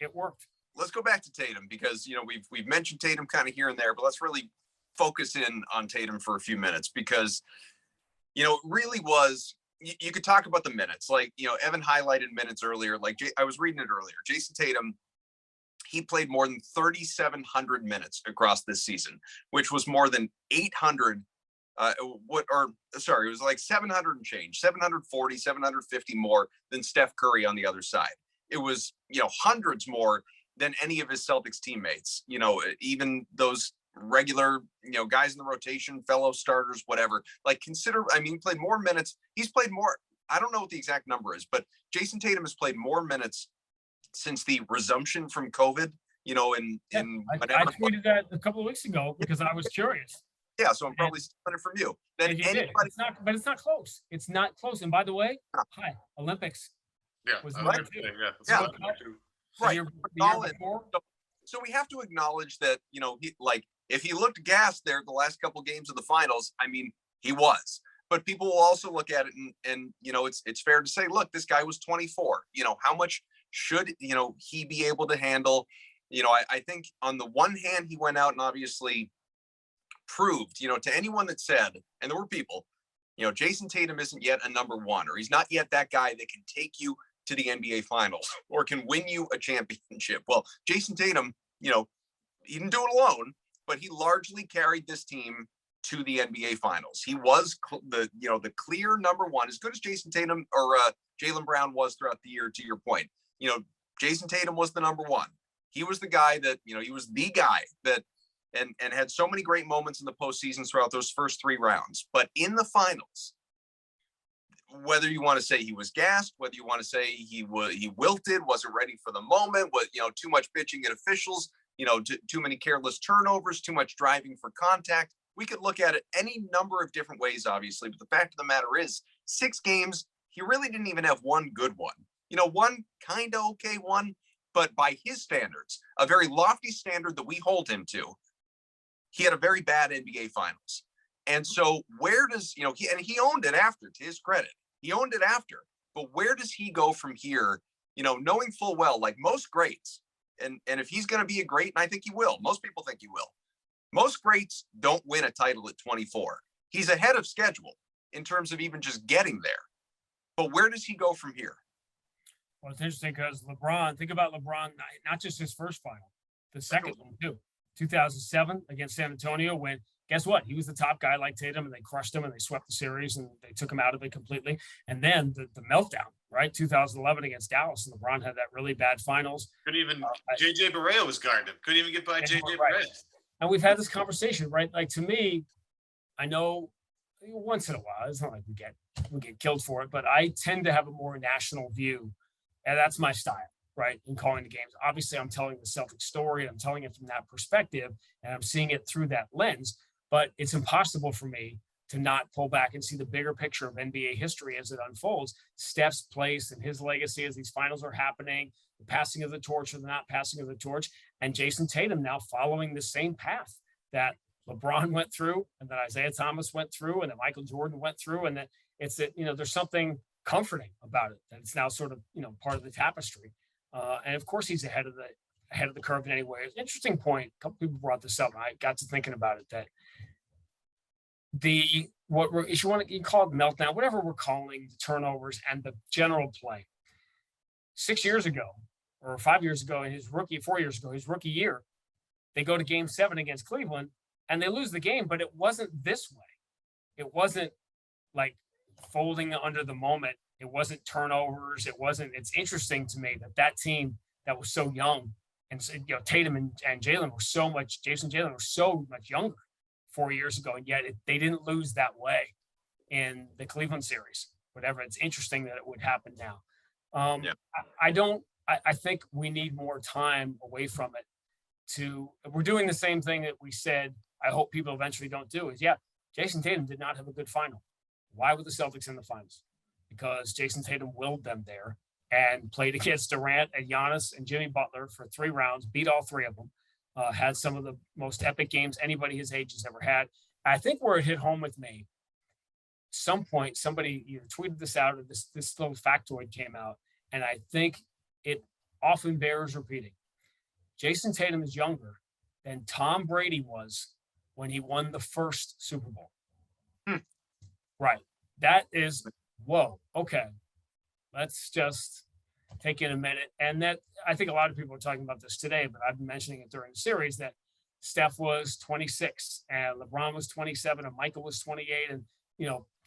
Speaker 2: it worked.
Speaker 1: Let's go back to Tatum, because, we've mentioned Tatum kind of here and there, but let's really focus in on Tatum for a few minutes, because, it really was, you could talk about the minutes, like, Evan highlighted minutes earlier, like I was reading it earlier. Jayson Tatum, he played more than 3,700 minutes across this season, which was more than 800. It was like 700 and change, 740, 750 more than Steph Curry on the other side. It was, hundreds more than any of his Celtics teammates, even those regular, guys in the rotation, fellow starters, whatever. Like, he played more minutes. He's played more. I don't know what the exact number is, but Jayson Tatum has played more minutes since the resumption from COVID,
Speaker 2: I tweeted that a couple of weeks ago because I was curious.
Speaker 1: Yeah, so I'm probably stealing it from you. Then anybody,
Speaker 2: it's not close. It's not close. And by the way, Olympics.
Speaker 3: Yeah,
Speaker 2: was
Speaker 3: right.
Speaker 1: So we have to acknowledge that, if he looked gassed there the last couple games of the finals, he was. But people will also look at it and it's fair to say, look, this guy was 24. How much should, he be able to handle? I think on the one hand, he went out and obviously proved, to anyone that said, and there were people, Jayson Tatum isn't yet a number one, or he's not yet that guy that can take you to the NBA finals or can win you a championship. Well, Jayson Tatum, he didn't do it alone, but he largely carried this team to the NBA finals. He was the clear number one, as good as Jayson Tatum or Jaylen Brown was throughout the year, to your point. Jayson Tatum was the number one. He was the guy that, he was the guy that, and had so many great moments in the postseason throughout those first three rounds. But in the finals, whether you want to say he was gassed, whether you want to say he wilted, wasn't ready for the moment, too much bitching at officials, too many careless turnovers, too much driving for contact. We could look at it any number of different ways, obviously. But the fact of the matter is, 6 games, he really didn't even have one good one. One kind of okay one, but by his standards, a very lofty standard that we hold him to, he had a very bad NBA finals. And so where does, he owned it after, to his credit. He owned it after. But where does he go from here, knowing full well, like most greats, and if he's going to be a great, and I think he will, most people think he will, most greats don't win a title at 24. He's ahead of schedule in terms of even just getting there. But where does he go from here?
Speaker 2: Well, it's interesting because LeBron, think about LeBron, not just his first final, the second one too. 2007 against San Antonio, when, guess what? He was the top guy like Tatum, and they crushed him and they swept the series and they took him out of it completely. And then the meltdown, right? 2011 against Dallas, and LeBron had that really bad finals.
Speaker 3: Couldn't even, JJ Barea was guarding him. Couldn't even get by JJ Barea.
Speaker 2: And we've had this conversation, right? Like, to me, I know once in a while, it's not like we get killed for it, but I tend to have a more national view, and that's my style, right? In calling the games. Obviously, I'm telling the Celtics story, and I'm telling it from that perspective, and I'm seeing it through that lens, but it's impossible for me to not pull back and see the bigger picture of NBA history as it unfolds. Steph's place and his legacy as these finals are happening, the passing of the torch or the not passing of the torch, and Jayson Tatum now following the same path that LeBron went through, and that Isaiah Thomas went through, and that Michael Jordan went through, and that it's that, there's something comforting about it, that it's now sort of, part of the tapestry. And of course he's ahead of the curve in any way. It's an interesting point. A couple people brought this up, and I got to thinking about it, that you call it meltdown, whatever we're calling the turnovers and the general play. 6 years ago, or 5 years ago, 4 years ago, his rookie year, they go to Game 7 against Cleveland and they lose the game, but it wasn't this way. It wasn't like folding under the moment. It wasn't turnovers. It's interesting to me that team that was so young, and Tatum and Jaylen were so much, Jayson Jaylen were so much younger 4 years ago, and yet they didn't lose that way in the Cleveland series. Whatever. It's interesting that it would happen now.
Speaker 1: Yeah.
Speaker 2: I think we need more time away from it we're doing the same thing that we said I hope people eventually don't do is, Jayson Tatum did not have a good final. Why were the Celtics in the finals? Because Jayson Tatum willed them there and played against Durant and Giannis and Jimmy Butler for 3 rounds, beat all 3 of them, had some of the most epic games anybody his age has ever had. I think where it hit home with me, some point somebody either tweeted this out or this little factoid came out, and I think it often bears repeating. Jayson Tatum is younger than Tom Brady was when he won the first Super Bowl. Right. That is, whoa, okay. Let's just take in a minute. And that, I think a lot of people are talking about this today, but I've been mentioning it during the series that Steph was 26 and LeBron was 27 and Michael was 28. And,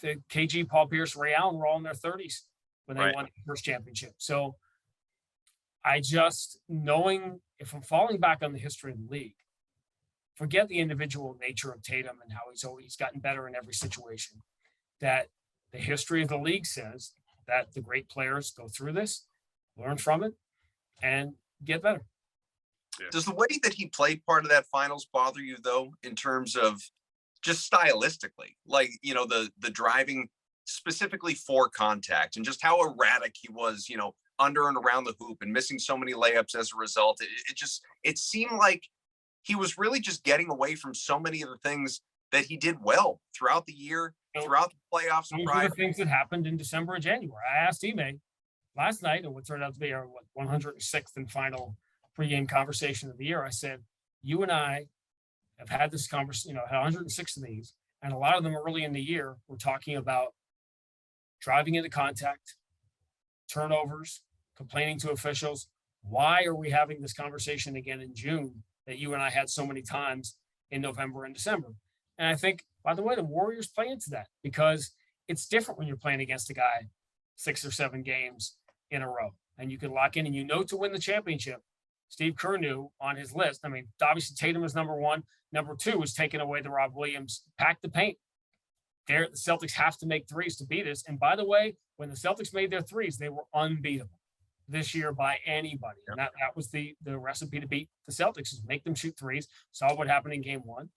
Speaker 2: the KG, Paul Pierce, Ray Allen were all in their 30s when they won the first championship. So I just, knowing if I'm falling back on the history of the league, forget the individual nature of Tatum and how he's always gotten better in every situation, that the history of the league says that the great players go through this, learn from it, and get better.
Speaker 1: Yeah. Does the way that he played part of that finals bother you, though, in terms of just stylistically, like, the driving specifically for contact and just how erratic he was, under and around the hoop and missing so many layups as a result? It seemed like he was really just getting away from so many of the things that he did well throughout the year, throughout the playoffs.
Speaker 2: Those are the things that happened in December and January. I asked Ime last night, and what turned out to be our 106th and final pregame conversation of the year. I said, you and I have had this conversation, had 106 of these, and a lot of them early in the year, we're talking about driving into contact, turnovers, complaining to officials. Why are we having this conversation again in June that you and I had so many times in November and December? And I think, by the way, the Warriors play into that because it's different when you're playing against a guy 6 or 7 games in a row and you can lock in and to win the championship. Steve Kerr knew on his list. I mean, obviously Tatum is number 1. Number 2 was taking away the Rob Williams, pack the paint. The Celtics have to make threes to beat us. And by the way, when the Celtics made their threes, they were unbeatable this year by anybody. And that was the recipe to beat the Celtics, is make them shoot threes. Saw what happened in game 1.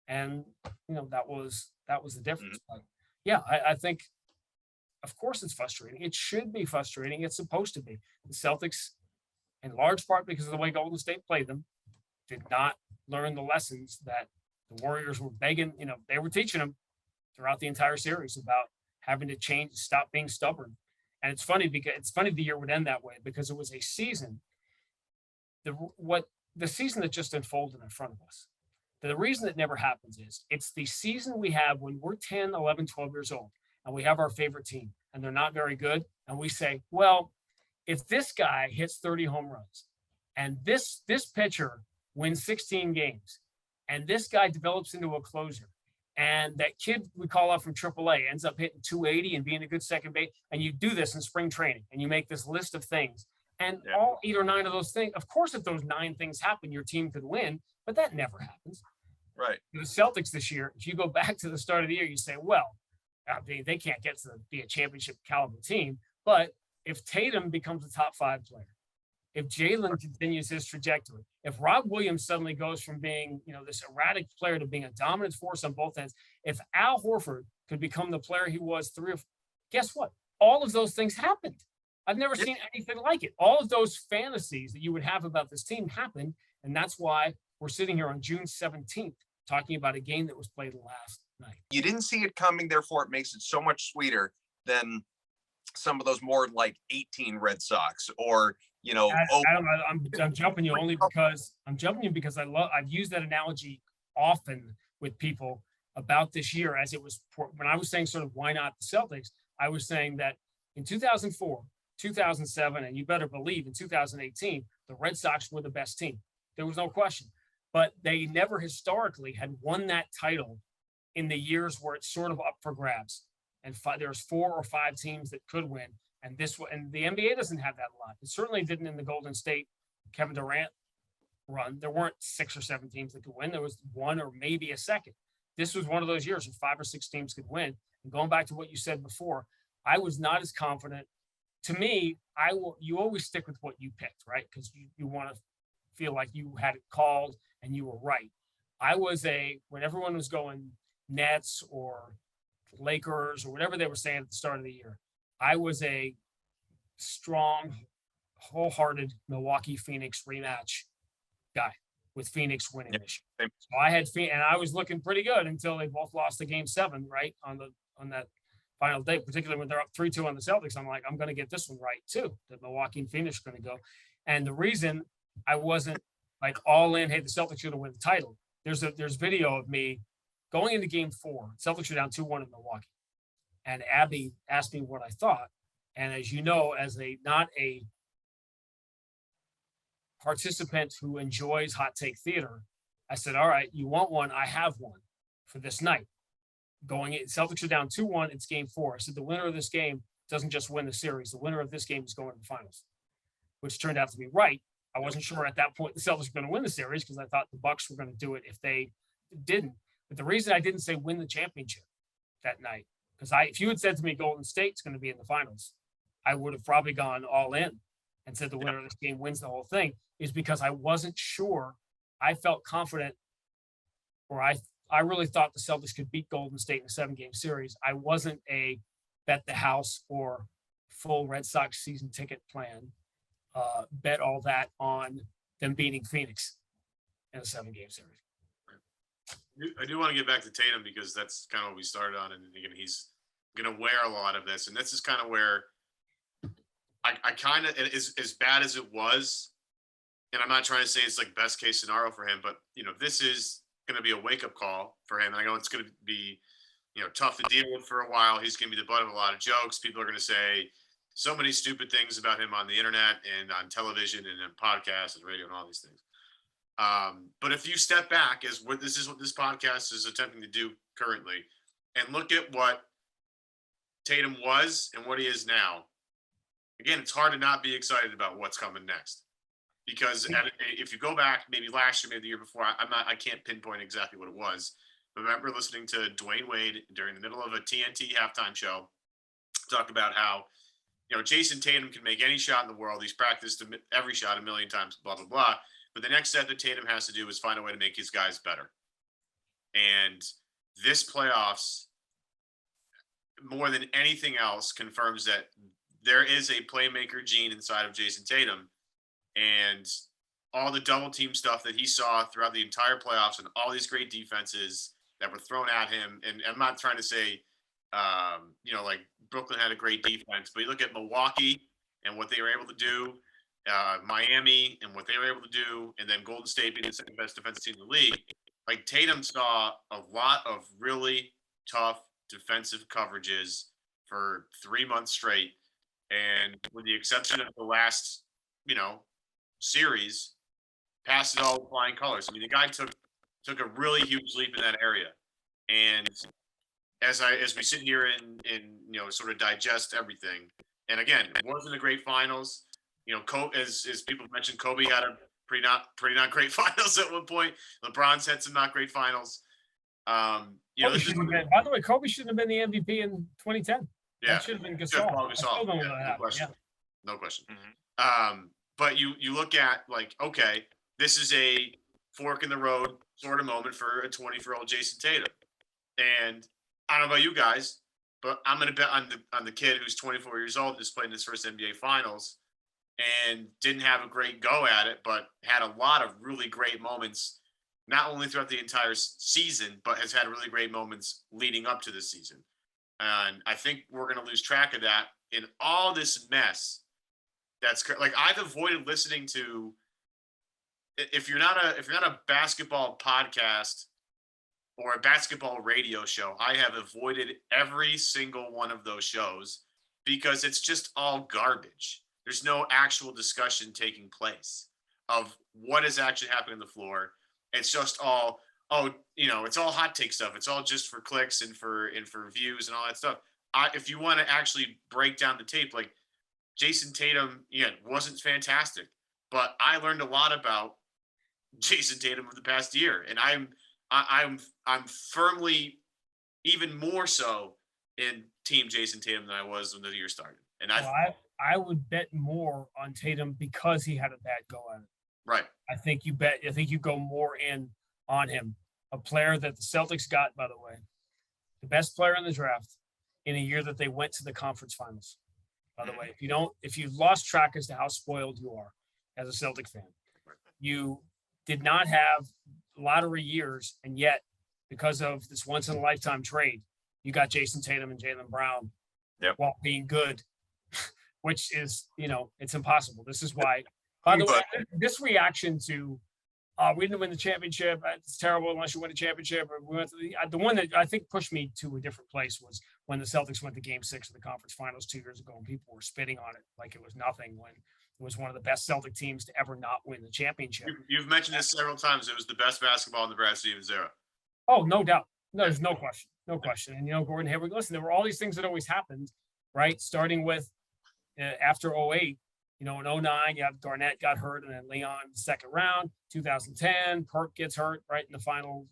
Speaker 2: And, that was the difference. But I think, of course, it's frustrating. It should be frustrating. It's supposed to be. The Celtics, in large part because of the way Golden State played them, did not learn the lessons that the Warriors were begging, they were teaching them throughout the entire series about having to change, stop being stubborn. And it's funny the year would end that way because it was a season, the season that just unfolded in front of us. The reason it never happens is it's the season we have when we're 10, 11, 12 years old and we have our favorite team and they're not very good. And we say, well, if this guy hits 30 home runs and this pitcher wins 16 games and this guy develops into a closer and that kid we call up from AAA ends up hitting 280 and being a good second base, and you do this in spring training and you make this list of things and all 8 or 9 of those things, of course, if those 9 things happen, your team could win, but that never happens.
Speaker 1: Right.
Speaker 2: The Celtics this year, if you go back to the start of the year, you say, well, they can't get to be a championship caliber team. But if Tatum becomes a top 5 player, if Jalen continues his trajectory, if Rob Williams suddenly goes from being, this erratic player to being a dominant force on both ends, if Al Horford could become the player he was guess what? All of those things happened. I've never seen anything like it. All of those fantasies that you would have about this team happened. And that's why we're sitting here on June 17th talking about a game that was played last night.
Speaker 1: You didn't see it coming, therefore it makes it so much sweeter than some of those more like 18 Red Sox or,
Speaker 2: Adam, I'm jumping you only because I've used that analogy often with people about this year as it was when I was saying sort of why not the Celtics. I was saying that in 2004, 2007, and you better believe in 2018, the Red Sox were the best team. There was no question. But they never historically had won that title in the years where it's sort of up for grabs. And there's 4 or 5 teams that could win. And the NBA doesn't have that a lot. It certainly didn't in the Golden State Kevin Durant run. There weren't 6 or 7 teams that could win. There was 1 or maybe a second. This was one of those years where 5 or 6 teams could win. And going back to what you said before, I was not as confident to me, you always stick with what you picked, right? Because you want to feel like you had it called and you were right. When everyone was going Nets or Lakers or whatever they were saying at the start of the year, I was a strong, wholehearted Milwaukee Phoenix rematch guy, with Phoenix winning this year. So I had and I was looking pretty good until they both lost the game 7, right, on that final day, particularly when they're up 3-2 on the Celtics. I'm like, I'm going to get this one right too. That Milwaukee and Phoenix are going to go. And the reason I wasn't like all in, hey, the Celtics should have won the title. There's video of me going into game 4. Celtics are down 2-1 in Milwaukee. And Abby asked me what I thought. And as you know, as not a participant who enjoys hot take theater, I said, all right, you want one? I have one for this night. Going in, Celtics are down 2-1. It's game 4. I said, the winner of this game doesn't just win the series. The winner of this game is going to the finals, which turned out to be right. I wasn't sure at that point the Celtics were going to win the series because I thought the Bucks were going to do it if they didn't. But the reason I didn't say win the championship that night, because if you had said to me Golden State's going to be in the finals, I would have probably gone all in and said the winner of this game wins the whole thing, is because I wasn't sure. I felt confident, or I really thought the Celtics could beat Golden State in a 7-game series. I wasn't a bet the house or full Red Sox season ticket plan, bet all that on them beating Phoenix in a 7-game series.
Speaker 3: I do want to get back to Tatum because that's kind of what we started on. And again, he's going to wear a lot of this. And this is kind of where I kind of, as bad as it was, and I'm not trying to say it's like best case scenario for him, but, this is going to be a wake-up call for him. And I know it's going to be, tough to deal with for a while. He's going to be the butt of a lot of jokes. People are going to say so many stupid things about him on the internet and on television and in podcasts and radio and all these things. But if you step back, this is what this podcast is attempting to do currently, and look at what Tatum was and what he is now, again, it's hard to not be excited about what's coming next. Because if you go back, maybe last year, maybe the year before, I can't pinpoint exactly what it was. But I remember listening to Dwayne Wade during the middle of a TNT halftime show talk about how, Jayson Tatum can make any shot in the world. He's practiced every shot a million times, blah, blah, blah. But the next step that Tatum has to do is find a way to make his guys better. And this playoffs, more than anything else, confirms that there is a playmaker gene inside of Jayson Tatum. And all the double team stuff that he saw throughout the entire playoffs and all these great defenses that were thrown at him. And I'm not trying to say, like Brooklyn had a great defense, but you look at Milwaukee and what they were able to do, Miami and what they were able to do, and then Golden State being the second best defensive team in the league. Like Tatum saw a lot of really tough defensive coverages for 3 months straight. And with the exception of the last, series, passed it all with flying colors. I mean, the guy took a really huge leap in that area. And as we sit here and sort of digest everything, and again, it wasn't a great finals. As people mentioned, Kobe had a pretty not great finals at one point. LeBron's had some not great finals.
Speaker 2: By the way, Kobe shouldn't have been the MVP in 2010.
Speaker 3: Yeah,
Speaker 2: that should have been Gasol.
Speaker 3: No question.
Speaker 2: Mm-hmm.
Speaker 3: But you look at like, okay, this is a fork in the road sort of moment for a 24-year-old Jayson Tatum. And I don't know about you guys, but I'm going to bet on the kid who's 24 years old, just played in his first NBA Finals, and didn't have a great go at it, but had a lot of really great moments, not only throughout the entire season, but has had really great moments leading up to the season. And I think we're going to lose track of that in all this mess. That's like, I've avoided listening to, if you're not a basketball podcast or a basketball radio show, I have avoided every single one of those shows because it's just all garbage. There's no actual discussion taking place of what is actually happening on the floor. It's just all, it's all hot take stuff. It's all just for clicks and for views and all that stuff. If you want to actually break down the tape, like Jayson Tatum, wasn't fantastic, but I learned a lot about Jayson Tatum over the past year, and I'm firmly, even more so, in Team Jayson Tatum than I was when the year started. And
Speaker 2: I would bet more on Tatum because he had a bad go at it.
Speaker 3: Right.
Speaker 2: I think you go more in on him. A player that the Celtics got, by the way, the best player in the draft in a year that they went to the conference finals. By the way, if you lost track as to how spoiled you are as a Celtic fan, you did not have lottery years, and yet because of this once in a lifetime trade, you got Jayson Tatum and Jaylen Brown while being good, which is, it's impossible. This is why, by the way, this reaction to, we didn't win the championship. It's terrible unless you win a championship. Or we went to the one that I think pushed me to a different place was when the Celtics went to Game 6 of the conference finals 2 years ago, and people were spitting on it like it was nothing when it was one of the best Celtic teams to ever not win the championship.
Speaker 3: You've mentioned this several times. It was the best basketball in the Brad Stevens era.
Speaker 2: Oh, no doubt. No, there's no question. No question. And, Gordon Hayward, listen, there were all these things that always happened, right? Starting with after 08, in 09, you have Garnett got hurt and then Leon in the second round. 2010, Perk gets hurt right in the final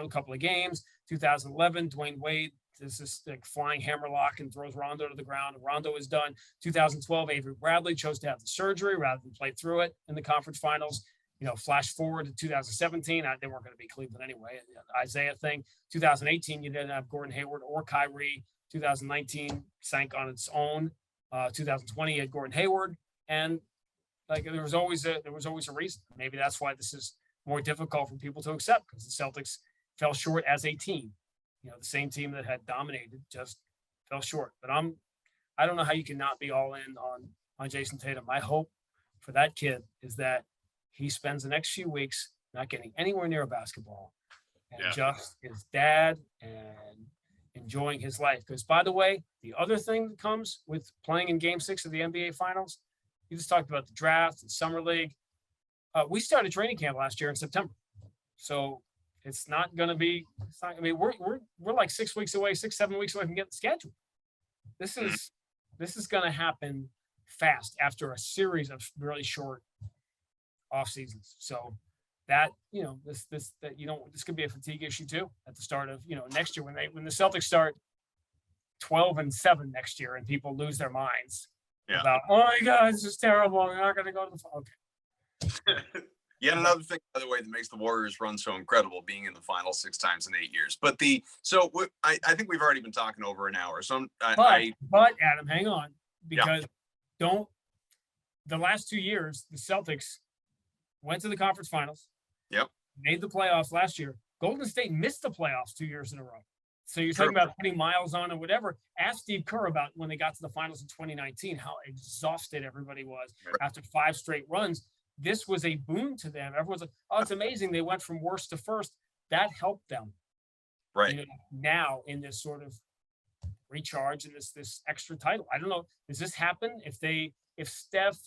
Speaker 2: couple of games. 2011, Dwayne Wade does this like flying hammerlock and throws Rondo to the ground. And Rondo is done. 2012, Avery Bradley chose to have the surgery rather than play through it in the conference finals. Flash forward to 2017, they weren't going to be Cleveland anyway. Isaiah thing. 2018, you didn't have Gordon Hayward or Kyrie. 2019 sank on its own. 2020, you had Gordon Hayward. And there was always a reason. Maybe that's why this is more difficult for people to accept, because the Celtics fell short as a team. The same team that had dominated just fell short. But I don't know how you can not be all in on Jayson Tatum. My hope for that kid is that he spends the next few weeks not getting anywhere near a basketball and just his dad and enjoying his life. Because, by the way, the other thing that comes with playing in Game 6 of the NBA Finals, you just talked about the draft and summer league. We started training camp last year in September, so it's not going to be. We're like 6 weeks away, 7 weeks away from getting scheduled. This is going to happen fast after a series of really short off seasons. So that this could be a fatigue issue too at the start of next year when the Celtics start 12-7 next year and people lose their minds. About, oh my God, this is terrible. We're not going to go to the
Speaker 1: okay. Yet another thing, by the way, that makes the Warriors run so incredible, being in the final 6 times in 8 years. But I think we've already been talking over an hour. So
Speaker 2: but Adam, hang on, because the last 2 years the Celtics went to the conference finals.
Speaker 1: Yep.
Speaker 2: Made the playoffs last year. Golden State missed the playoffs 2 years in a row. So you're talking about putting miles on and whatever. Ask Steve Kerr about when they got to the finals in 2019, how exhausted everybody was after 5 straight runs. This was a boon to them. Everyone's like, oh, it's amazing. They went from worst to first. That helped them.
Speaker 1: Right.
Speaker 2: Now in this sort of recharge and this extra title. I don't know. Does this happen if Steph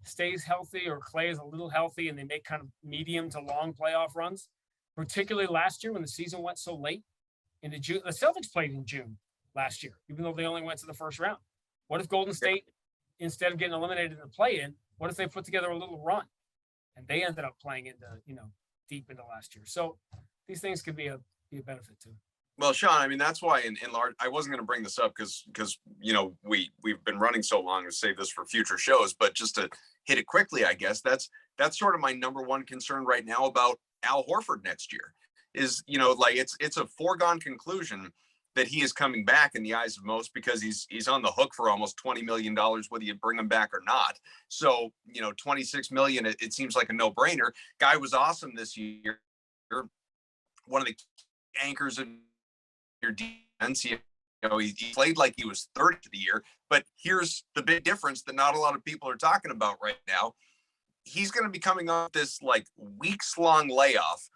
Speaker 2: stays healthy or Clay is a little healthy and they make kind of medium to long playoff runs, particularly last year when the season went so late? Into June, the Celtics played in June last year, even though they only went to the first round. What if Golden State, instead of getting eliminated in the play-in, what if they put together a little run and they ended up playing into deep into last year? So these things could be a benefit too.
Speaker 1: Well, Sean, that's why in large, I wasn't going to bring this up because we've been running so long to save this for future shows, but just to hit it quickly, I guess that's sort of my number one concern right now about Al Horford next year. Is it's a foregone conclusion that he is coming back in the eyes of most, because he's on the hook for almost $20 million whether you bring him back or not. So $26 million, it seems like a no-brainer. Guy was awesome this year, one of the anchors of your defense. He played like he was 30 for the year. But here's the big difference that not a lot of people are talking about right now. He's going to be coming off this like weeks-long layoff,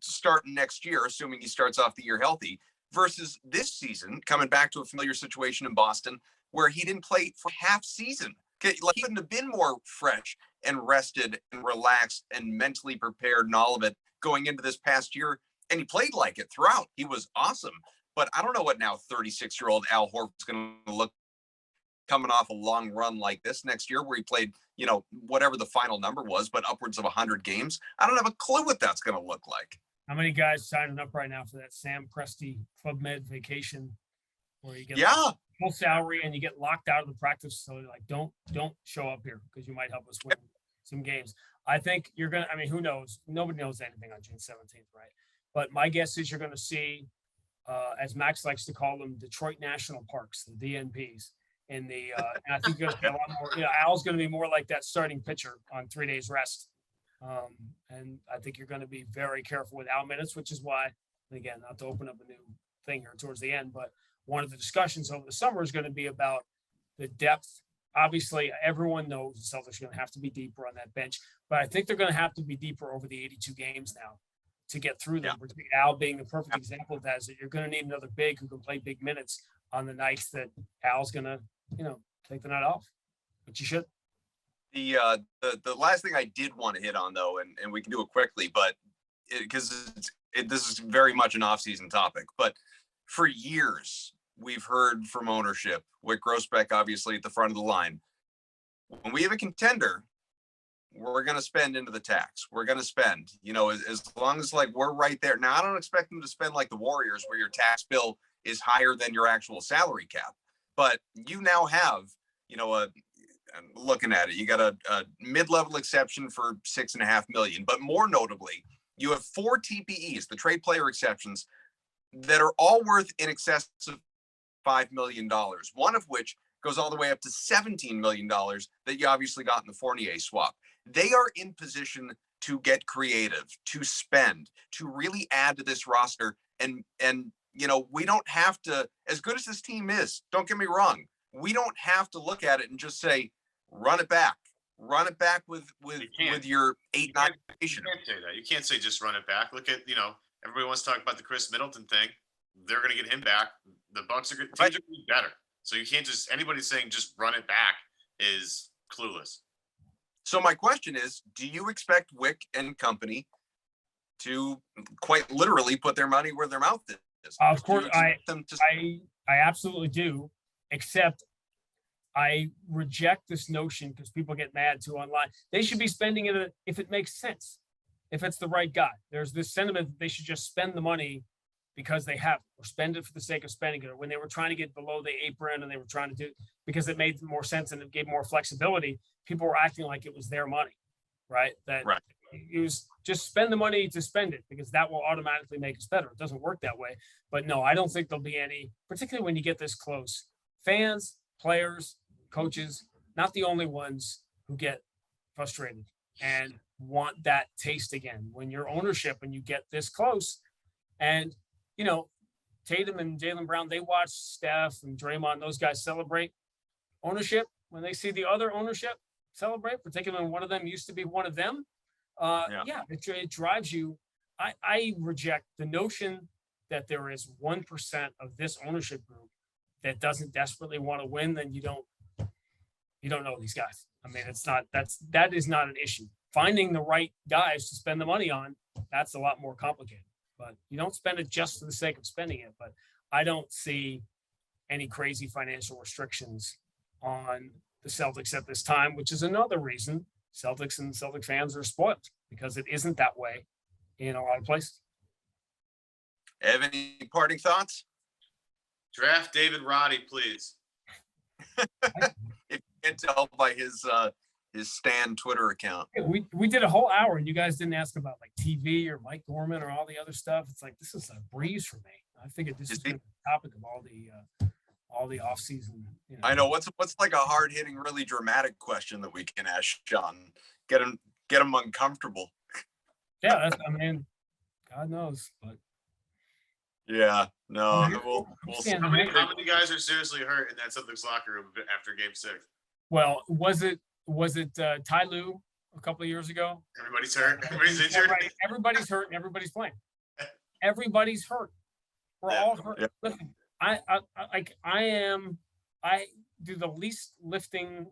Speaker 1: starting next year, assuming he starts off the year healthy, versus this season coming back to a familiar situation in Boston where he didn't play for half season. Like, he couldn't have been more fresh and rested and relaxed and mentally prepared and all of it going into this past year. And he played like it throughout. He was awesome. But I don't know what now 36-year-old Al Horford's going to look coming off a long run like this next year where he played, whatever the final number was, but upwards of 100 games. I don't have a clue what that's going to look like.
Speaker 2: How many guys signing up right now for that Sam Presti Club Med vacation where you get full salary and you get locked out of the practice facility. Like, don't show up here because you might help us win some games. I think you're going to, I mean, who knows? Nobody knows anything on June 17th, right? But my guess is you're going to see, as Max likes to call them, Detroit National Parks, the DNPs. And I think you're going to see a lot more, Al's going to be more like that starting pitcher on 3 days rest. And I think you're going to be very careful with Al minutes, which is why, again, not to open up a new thing here towards the end, but one of the discussions over the summer is going to be about the depth. Obviously, everyone knows the Celtics are going to have to be deeper on that bench, but I think they're going to have to be deeper over the 82 games now to get through them. Yeah. Al being the perfect example of that, is that you're going to need another big who can play big minutes on the nights that Al's going to, take the night off, which you should.
Speaker 1: The last thing I did want to hit on, though, and we can do it quickly, but because this is very much an off-season topic, but for years we've heard from ownership, with Grossbeck obviously at the front of the line, when we have a contender, we're going to spend into the tax. We're going to spend, as long as like we're right there. Now, I don't expect them to spend like the Warriors, where your tax bill is higher than your actual salary cap, but you now have, looking at it, you got a mid-level exception for $6.5 million, but more notably, you have 4 TPEs, the trade player exceptions, that are all worth in excess of $5 million. One of which goes all the way up to $17 million that you obviously got in the Fournier swap. They are in position to get creative, to spend, to really add to this roster. And we don't have to, as good as this team is, don't get me wrong, we don't have to look at it and just say, run it back with your 8-9.
Speaker 3: You can't say that. You can't say just run it back. Look at, everybody wants to talk about the Chris Middleton thing. They're going to get him back. The Bucks are good. Teams are going to be better. So you can't anybody saying just run it back is clueless.
Speaker 1: So my question is, do you expect Wick and company to quite literally put their money where their mouth is?
Speaker 2: Of course, I absolutely do, except I reject this notion because people get mad too online. They should be spending it if it makes sense, if it's the right guy. There's this sentiment that they should just spend the money because they have, or spend it for the sake of spending it. Or when they were trying to get below the apron and they were trying to do because it made more sense and it gave more flexibility, people were acting like it was their money, right? It was just spend the money to spend it because that will automatically make us better. It doesn't work that way. But no, I don't think there'll be any, particularly when you get this close. Fans, players, coaches, not the only ones who get frustrated and want that taste again. When you're ownership and you get this close, and Tatum and Jaylen Brown, they watch Steph and Draymond, those guys celebrate. Ownership, when they see the other ownership celebrate, particularly when one of them used to be one of them, it drives you. I reject the notion that there is 1% of this ownership group that doesn't desperately want to win. Then you don't know these guys. I mean, that is not an issue. Finding the right guys to spend the money on, that's a lot more complicated. But you don't spend it just for the sake of spending it. But I don't see any crazy financial restrictions on the Celtics at this time, which is another reason Celtics and Celtic fans are spoiled, because it isn't that way in a lot of places.
Speaker 1: Have any parting thoughts?
Speaker 3: Draft David Roddy, please.
Speaker 1: If you can tell by his Stan Twitter account.
Speaker 2: Yeah, we did a whole hour and you guys didn't ask about like TV or Mike Gorman or all the other stuff. It's like, this is a breeze for me. I figured this is the topic of all the off season.
Speaker 1: I know what's like a hard hitting, really dramatic question that we can ask Sean. Get him uncomfortable.
Speaker 2: Yeah, God knows, but
Speaker 1: yeah, no, we'll see.
Speaker 3: How many guys are seriously hurt in that Celtics locker room after Game 6?
Speaker 2: Well, was it Ty Lue a couple of years ago?
Speaker 3: Everybody's hurt. Everybody's injured.
Speaker 2: Everybody's hurt and everybody's playing. Everybody's hurt. We're all hurt. Yeah. Listen, I do the least lifting,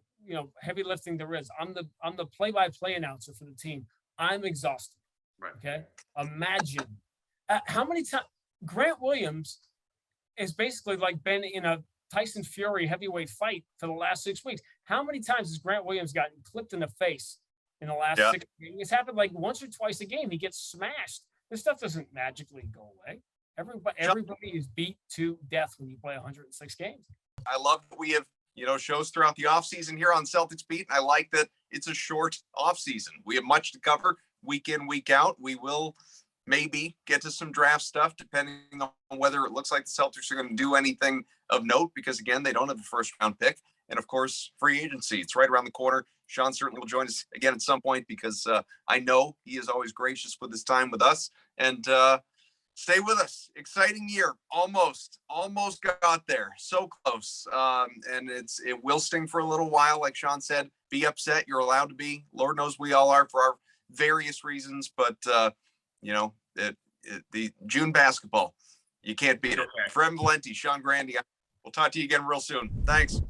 Speaker 2: heavy lifting there is. I'm the play-by-play announcer for the team. I'm exhausted.
Speaker 3: Right.
Speaker 2: Okay. Imagine how many times Grant Williams is basically like been in a Tyson Fury heavyweight fight for the last 6 weeks. How many times has Grant Williams gotten clipped in the face in the last 6 weeks? It's happened like once or twice a game. He gets smashed. This stuff doesn't magically go away. Everybody is beat to death when you play 106 games.
Speaker 1: I love that we have, shows throughout the offseason here on Celtics Beat. And I like that it's a short offseason. We have much to cover week in, week out. We will maybe get to some draft stuff, depending on whether it looks like the Celtics are going to do anything of note, because again, they don't have a first round pick. And of course, free agency, it's right around the corner. Sean certainly will join us again at some point, because I know he is always gracious with his time with us. And stay with us. Exciting year. Almost got there. So close. And it will sting for a little while. Like Sean said, be upset. You're allowed to be. Lord knows we all are for our various reasons. But, the June basketball, you can't beat it. For Valenti, Sean Grande, we'll talk to you again real soon. Thanks.